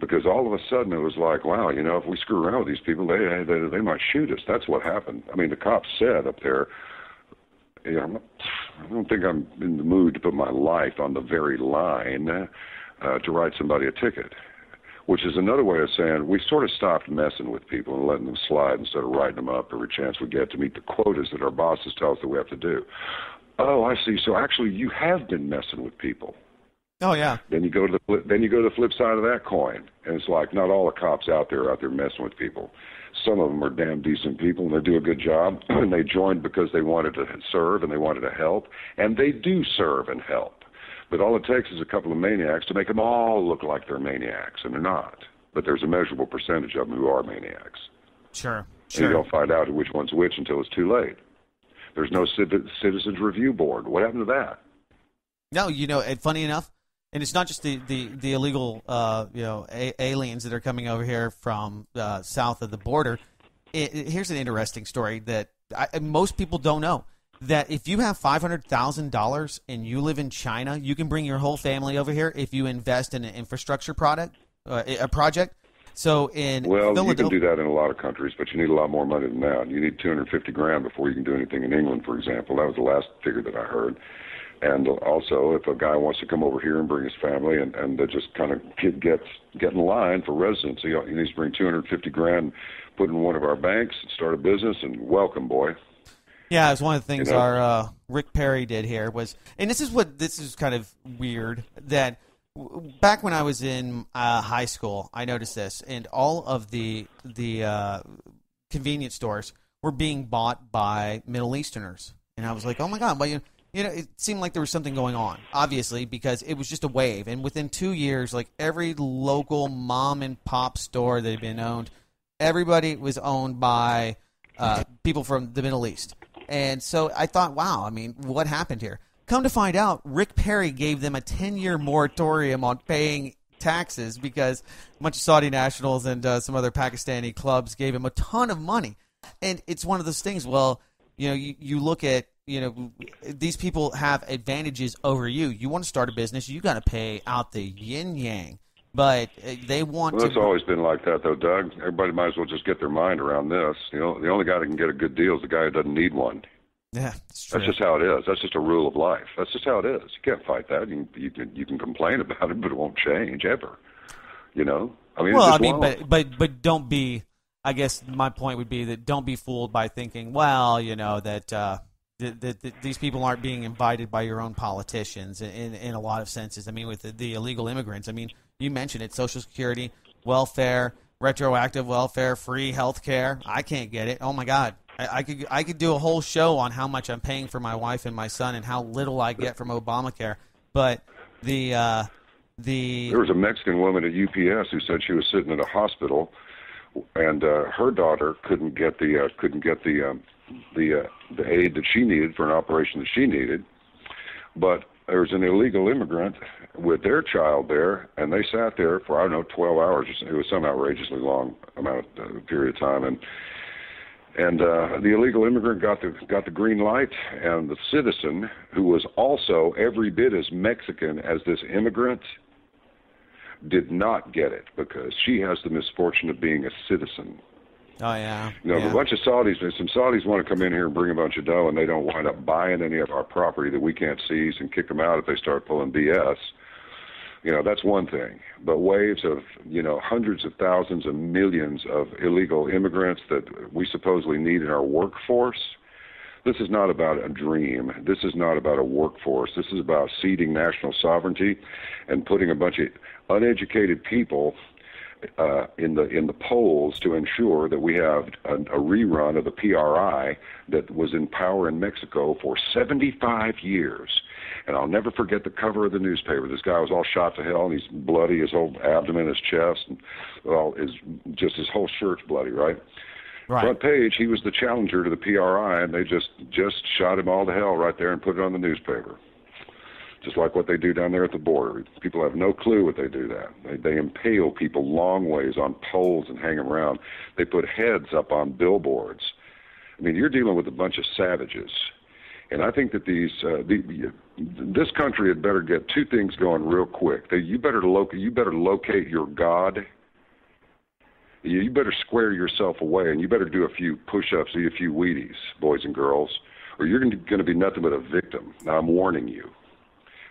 [SPEAKER 2] Because all of a sudden it was like, wow, you know, if we screw around with these people, they might shoot us. That's what happened. I mean, the cops said up there, you know, I don't think I'm in the mood to put my life on the very line to write somebody a ticket, which is another way of saying we sort of stopped messing with people and letting them slide instead of writing them up every chance we get to meet the quotas that our bosses tell us that we have to do. Oh, I see. So actually you have been messing with people.
[SPEAKER 1] Oh, yeah.
[SPEAKER 2] Then you go to the flip side of that coin, and it's like not all the cops out there messing with people. Some of them are damn decent people, and they do a good job, and they joined because they wanted to serve and they wanted to help, and they do serve and help. But all it takes is a couple of maniacs to make them all look like they're maniacs, and they're not. But there's a measurable percentage of them who are maniacs.
[SPEAKER 1] Sure.
[SPEAKER 2] And you don't find out which one's which until it's too late. There's no citizens review board. What happened to that?
[SPEAKER 1] No, you know, funny enough, and it's not just the illegal, aliens that are coming over here from south of the border. Here's an interesting story that most people don't know. That if you have $500,000 and you live in China, you can bring your whole family over here if you invest in an infrastructure project. So in Philadelphia,
[SPEAKER 2] you can do that in a lot of countries, but you need a lot more money than that. You need $250,000 before you can do anything in England, for example. That was the last figure that I heard. And also, if a guy wants to come over here and bring his family and just kind of get in line for residency, he needs to bring $250,000, put in one of our banks, start a business, and welcome, boy.
[SPEAKER 1] Yeah, it's one of the things our Rick Perry did here was, and this is kind of weird, that back when I was in high school, I noticed this, and all of the convenience stores were being bought by Middle Easterners, and I was like, oh my God, well, it seemed like there was something going on, obviously, because it was just a wave. And within 2 years, like every local mom and pop store that had been owned, everybody was owned by people from the Middle East. And so I thought, wow, I mean, what happened here? Come to find out, Rick Perry gave them a 10-year moratorium on paying taxes because a bunch of Saudi nationals and some other Pakistani clubs gave him a ton of money. And it's one of those things, well, you look at, these people have advantages over you. You want to start a business, you got to pay out the yin-yang. But they want to...
[SPEAKER 2] It's always been like that, though, Doug. Everybody might as well just get their mind around this. The only guy that can get a good deal is the guy who doesn't need one.
[SPEAKER 1] Yeah, that's true.
[SPEAKER 2] That's just how it is. That's just a rule of life. That's just how it is. You can't fight that. You can complain about it, but it won't change ever. I mean,
[SPEAKER 1] well,
[SPEAKER 2] it just won't.
[SPEAKER 1] but don't be... I guess my point would be that don't be fooled by thinking, well, that these people aren't being invited by your own politicians in a lot of senses. I mean, with the illegal immigrants, I mean, you mentioned it, Social Security, welfare, retroactive welfare, free health care. I can't get it. Oh, my God. I could do a whole show on how much I'm paying for my wife and my son and how little I get from Obamacare. But there
[SPEAKER 2] was a Mexican woman at UPS who said she was sitting in a hospital and her daughter couldn't get the aid that she needed for an operation that she needed, but there was an illegal immigrant with their child there, and they sat there for 12 hours. It was some outrageously long period of time, and the illegal immigrant got the green light, and the citizen, who was also every bit as Mexican as this immigrant, did not get it because she has the misfortune of being a citizen.
[SPEAKER 1] Oh, yeah.
[SPEAKER 2] A bunch of Saudis, some Saudis want to come in here and bring a bunch of dough, and they don't wind up buying any of our property that we can't seize and kick them out if they start pulling BS. That's one thing. But waves of, hundreds of thousands and millions of illegal immigrants that we supposedly need in our workforce, this is not about a dream. This is not about a workforce. This is about ceding national sovereignty and putting a bunch of uneducated people in the polls to ensure that we have a rerun of the PRI that was in power in Mexico for 75 years. And I'll never forget the cover of the newspaper. This guy was all shot to hell, and he's bloody, his whole abdomen, his chest, and just his whole shirt's bloody, right?
[SPEAKER 1] Right.
[SPEAKER 2] Front page, he was the challenger to the PRI, and they just shot him all to hell right there and put it on the newspaper. Just like what they do down there at the border. People have no clue what they do that. They impale people long ways on poles and hang them around. They put heads up on billboards. I mean, you're dealing with a bunch of savages. And I think that this country had better get two things going real quick. You better locate your God. You better square yourself away, and you better do a few push-ups, eat a few Wheaties, boys and girls, or you're going to be nothing but a victim. Now, I'm warning you.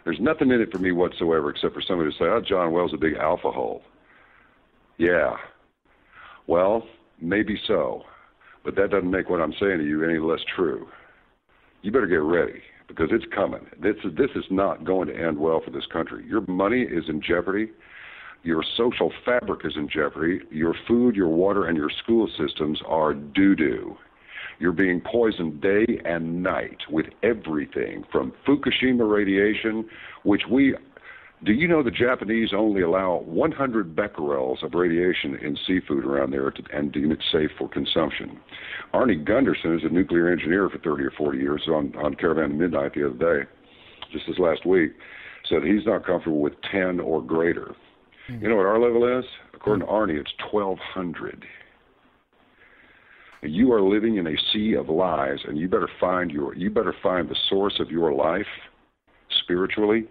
[SPEAKER 2] There's nothing in it for me whatsoever except for somebody to say, oh, John Wells a big alpha hole. Yeah. Well, maybe so, but that doesn't make what I'm saying to you any less true. You better get ready, because it's coming. This is not going to end well for this country. Your money is in jeopardy. Your social fabric is in jeopardy. Your food, your water, and your school systems are doo-doo. You're being poisoned day and night with everything from Fukushima radiation, do you know the Japanese only allow 100 becquerels of radiation in seafood around there and deem it safe for consumption? Arnie Gunderson is a nuclear engineer for 30 or 40 years on Caravan to Midnight the other day, just this last week, said he's not comfortable with 10 or greater. You know what our level is? According to Arnie, it's 1,200. You are living in a sea of lies, and you better find the source of your life spiritually,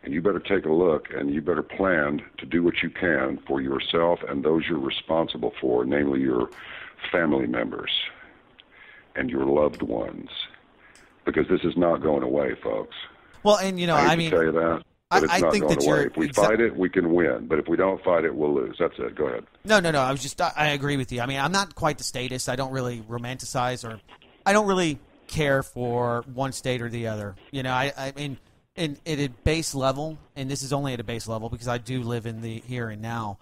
[SPEAKER 2] and you better take a look, and you better plan to do what you can for yourself and those you're responsible for, namely your family members and your loved ones, because this is not going away, folks.
[SPEAKER 1] Well, and
[SPEAKER 2] I hate to tell you that. But it's not going away. If we fight it, we can win. But if we don't fight it, we'll lose. That's it. Go ahead.
[SPEAKER 1] No. I agree with you. I mean, I'm not quite the statist. I don't really romanticize, or I don't really care for one state or the other. You know, I mean, at a base level, and this is only at a base level because I do live in the here and now,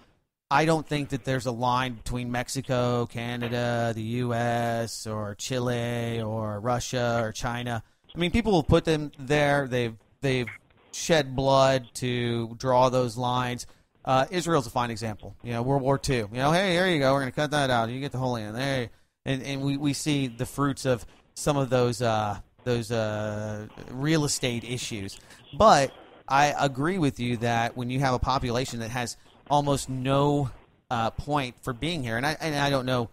[SPEAKER 1] I don't think that there's a line between Mexico, Canada, the U.S., or Chile, or Russia, or China. I mean, people will put them there. They've shed blood to draw those lines. Israel's a fine example. You know, World War II. You know, hey, here you go. We're going to cut that out. You get the Holy Land. There, and we see the fruits of some of those real estate issues. But I agree with you that when you have a population that has almost no point for being here, and I don't know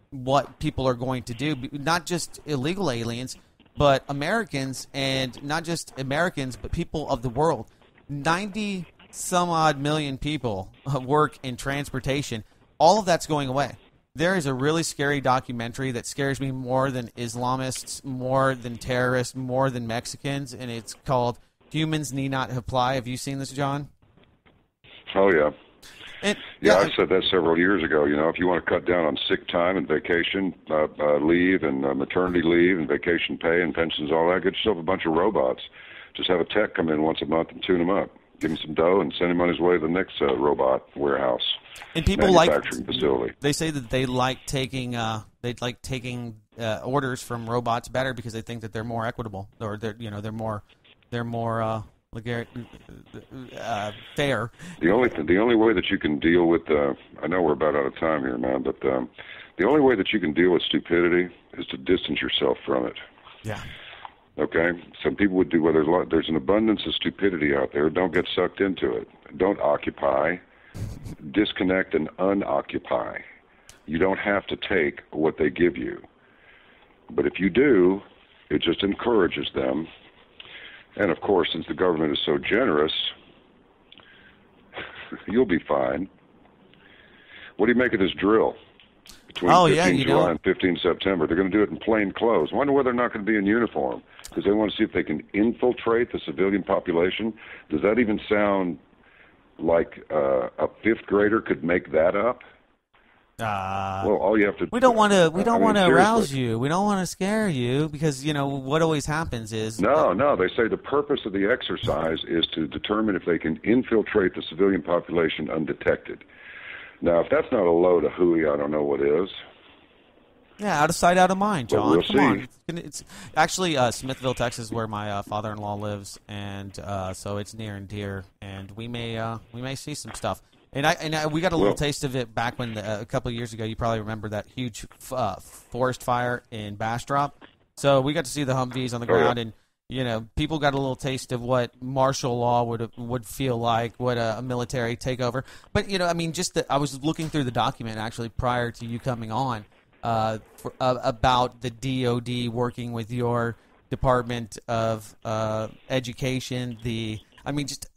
[SPEAKER 1] what people are going to do. Not just illegal aliens, but Americans, and not just Americans, but people of the world. 90 some odd million people work in transportation. All of that's going away. There is a really scary documentary that scares me more than Islamists, more than terrorists, more than Mexicans, and it's called Humans Need Not Apply. Have you seen this, John?
[SPEAKER 2] Oh, yeah. I said that several years ago. You know, if you want to cut down on sick time and vacation leave and maternity leave and vacation pay and pensions, all that, get yourself a bunch of robots. Just have a tech come in once a month and tune them up. Give him some dough and send him on his way to the next robot warehouse.
[SPEAKER 1] And people
[SPEAKER 2] manufacturing facility.
[SPEAKER 1] They say that they like taking orders from robots better because they think that they're more equitable, or they're more fair.
[SPEAKER 2] The only way that you can deal with I know we're about out of time here, man, but the only way that you can deal with stupidity is to distance yourself from it.
[SPEAKER 1] Yeah.
[SPEAKER 2] Okay? Some people would do, well, there's an abundance of stupidity out there. Don't get sucked into it. Don't occupy. Disconnect and unoccupy. You don't have to take what they give you. But if you do, it just encourages them. And, of course, since the government is so generous, you'll be fine. What do you make of this drill? Between 15 July and 15 September. They're going to do it in plain clothes. I wonder whether they're not going to be in uniform because they want to see if they can infiltrate the civilian population. Does that even sound like a fifth grader could make that up? Well, all you have to.
[SPEAKER 1] We don't want to arouse you. We don't want to scare you because what always happens is.
[SPEAKER 2] No. They say the purpose of the exercise is to determine if they can infiltrate the civilian population undetected. Now, if that's not a load of hooey, I don't know what is.
[SPEAKER 1] Yeah, out of sight, out of mind,
[SPEAKER 2] But
[SPEAKER 1] John.
[SPEAKER 2] we'll
[SPEAKER 1] Come on. It's actually Smithville, Texas, where my father-in-law lives, and so it's near and dear. And we may see some stuff. And we got a little taste of it back when a couple of years ago. You probably remember that huge forest fire in Bastrop. So we got to see the Humvees on the ground, and people got a little taste of what martial law would feel like, what a military takeover. But I was looking through the document actually prior to you coming on. About the DOD working with your Department of Education, just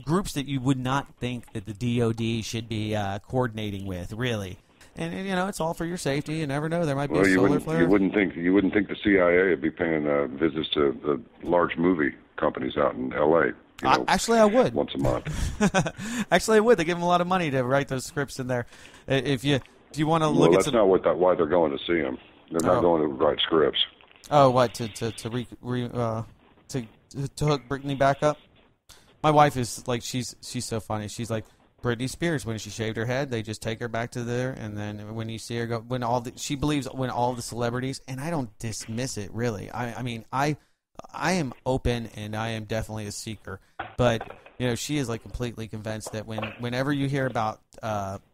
[SPEAKER 1] groups that you would not think that the DOD should be coordinating with, really. And it's all for your safety. You never know; there might be a solar flare.
[SPEAKER 2] You wouldn't think the CIA would be paying visits to the large movie companies out in L.A.
[SPEAKER 1] Actually, I would
[SPEAKER 2] once a month.
[SPEAKER 1] Actually, I would. They give them a lot of money to write those scripts in there. If you want to look at
[SPEAKER 2] that's not why they're going to see them. They're not going to write scripts.
[SPEAKER 1] Oh, what to hook Britney back up? My wife is like she's so funny. She's like Britney Spears. When she shaved her head, they just take her back to there, and then when you see her go, she believes when all the celebrities, and I don't dismiss it really. I am open and I am definitely a seeker, but she is like completely convinced that whenever you hear about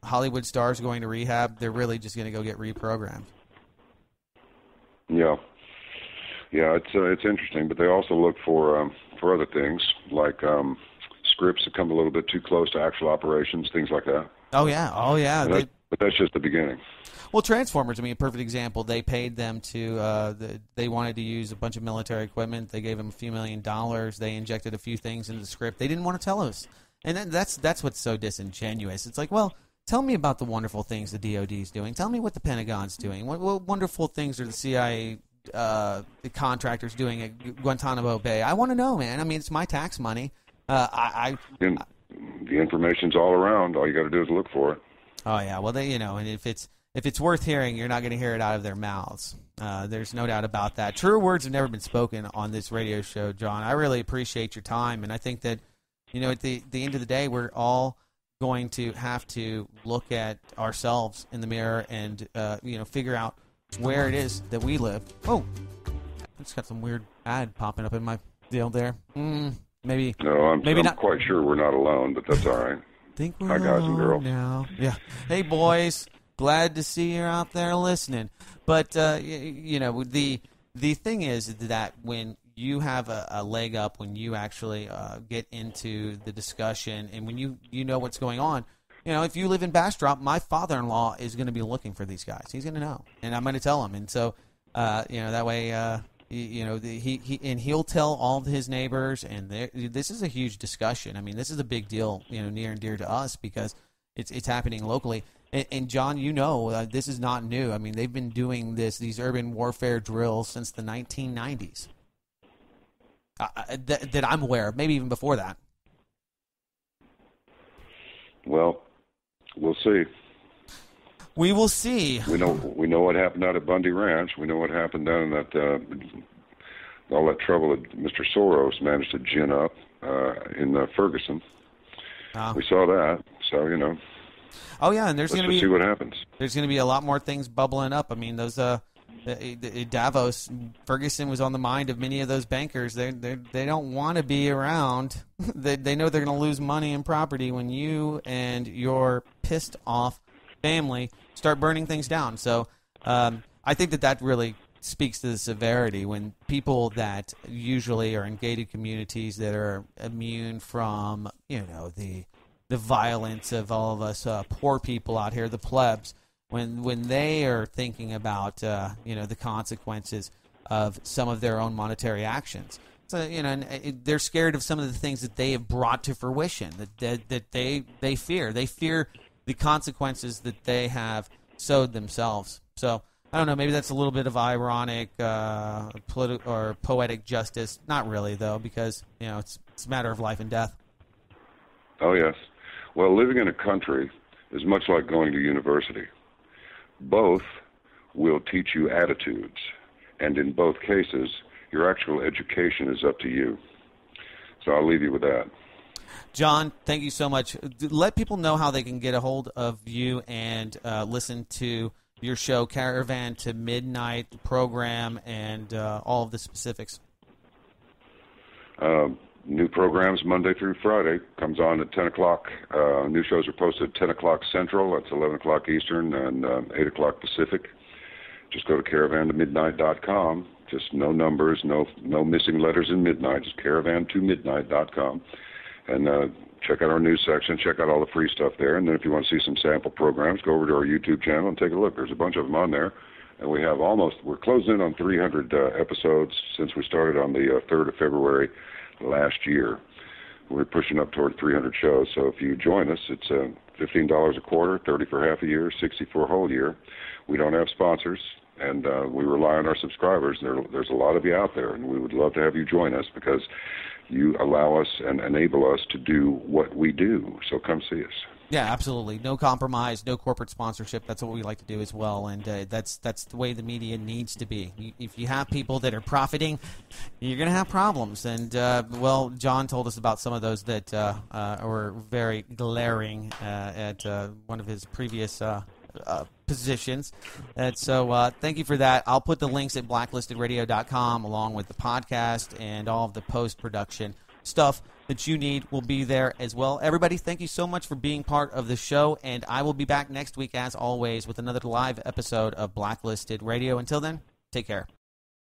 [SPEAKER 1] Hollywood stars going to rehab, they're really just going to go get reprogrammed.
[SPEAKER 2] Yeah, it's interesting, but they also look for other things like scripts that come a little bit too close to actual operations, things like that.
[SPEAKER 1] Oh yeah.
[SPEAKER 2] But that's just the beginning.
[SPEAKER 1] Well, Transformers, a perfect example. They paid them they wanted to use a bunch of military equipment. They gave them a few $1 million. They injected a few things into the script. They didn't want to tell us. And that's what's so disingenuous. It's like, well, tell me about the wonderful things the DOD is doing. Tell me what the Pentagon's doing. What wonderful things are the CIA the contractors doing at Guantanamo Bay? I want to know, man. It's my tax money.
[SPEAKER 2] The information's all around. All you got to do is look for it.
[SPEAKER 1] Oh, yeah. Well, and if it's worth hearing, you're not going to hear it out of their mouths. There's no doubt about that. Truer words have never been spoken on this radio show, John. I really appreciate your time, and I think that, at the end of the day, we're all going to have to look at ourselves in the mirror and, figure out where it is that we live. Oh, I just got some weird ad popping up in my deal there. Maybe. No,
[SPEAKER 2] I'm not quite sure we're not alone, but that's all right.
[SPEAKER 1] Think we're
[SPEAKER 2] Hi, guys and girls.
[SPEAKER 1] Now. Yeah. Hey, boys. Glad to see you're out there listening. But, the thing is that when you have a leg up, when you actually get into the discussion and when you know what's going on, if you live in Bastrop, my father-in-law is going to be looking for these guys. He's going to know, and I'm going to tell him. And so, that way, he'll tell all of his neighbors, and this is a huge discussion. This is a big deal, near and dear to us because it's happening locally. And John, this is not new. They've been doing these urban warfare drills since the 1990s. That I'm aware of, maybe even before that.
[SPEAKER 2] Well, we'll see.
[SPEAKER 1] We will see.
[SPEAKER 2] We know what happened out at Bundy Ranch. We know what happened down in that all that trouble that Mr. Soros managed to gin up in Ferguson. We saw that. So
[SPEAKER 1] Oh yeah, and there's going to be
[SPEAKER 2] see what happens.
[SPEAKER 1] There's going to be a lot more things bubbling up. Those Davos, Ferguson was on the mind of many of those bankers. They don't want to be around. They know they're going to lose money and property when you and your pissed off family start burning things down. So I think that really speaks to the severity when people that usually are in gated communities that are immune from the violence of all of us poor people out here, the plebs, when they are thinking about the consequences of some of their own monetary actions. So and they're scared of some of the things that they have brought to fruition that they fear. They fear the consequences that they have sowed themselves. So I don't know. Maybe that's a little bit of ironic or poetic justice. Not really though, because it's a matter of life and death.
[SPEAKER 2] Oh yes. Well, living in a country is much like going to university. Both will teach you attitudes, and in both cases, your actual education is up to you. So I'll leave you with that.
[SPEAKER 1] John, thank you so much. Let people know how they can get a hold of you and listen to your show, Caravan to Midnight, the program, and all of the specifics?
[SPEAKER 2] New programs Monday through Friday. Comes on at 10 o'clock. New shows are posted at 10 o'clock Central. That's 11 o'clock Eastern and 8 o'clock Pacific. Just go to caravantomidnight.com. Just no numbers, no missing letters in midnight. Just caravantomidnight.com. And check out our news section. Check out all the free stuff there. And then if you want to see some sample programs, go over to our YouTube channel and take a look. There's a bunch of them on there. And we have we're closing in on 300 episodes since we started on the 3rd of February last year. We're pushing up toward 300 shows. So if you join us, it's $15 a quarter, $30 for half a year, $60 for a whole year. We don't have sponsors, and we rely on our subscribers. There's a lot of you out there, and we would love to have you join us because you allow us and enable us to do what we do. So come see us.
[SPEAKER 1] Yeah, absolutely. No compromise, no corporate sponsorship. That's what we like to do as well, and that's the way the media needs to be. If you have people that are profiting, you're going to have problems. And, well, John told us about some of those that were very glaring at one of his previous positions. And so thank you for that. I'll put the links at blacklistedradio.com along with the podcast and all of the post-production stuff that you need will be there as well. Everybody, thank you so much for being part of the show, and I will be back next week, as always, with another live episode of Blacklisted Radio. Until then, take care.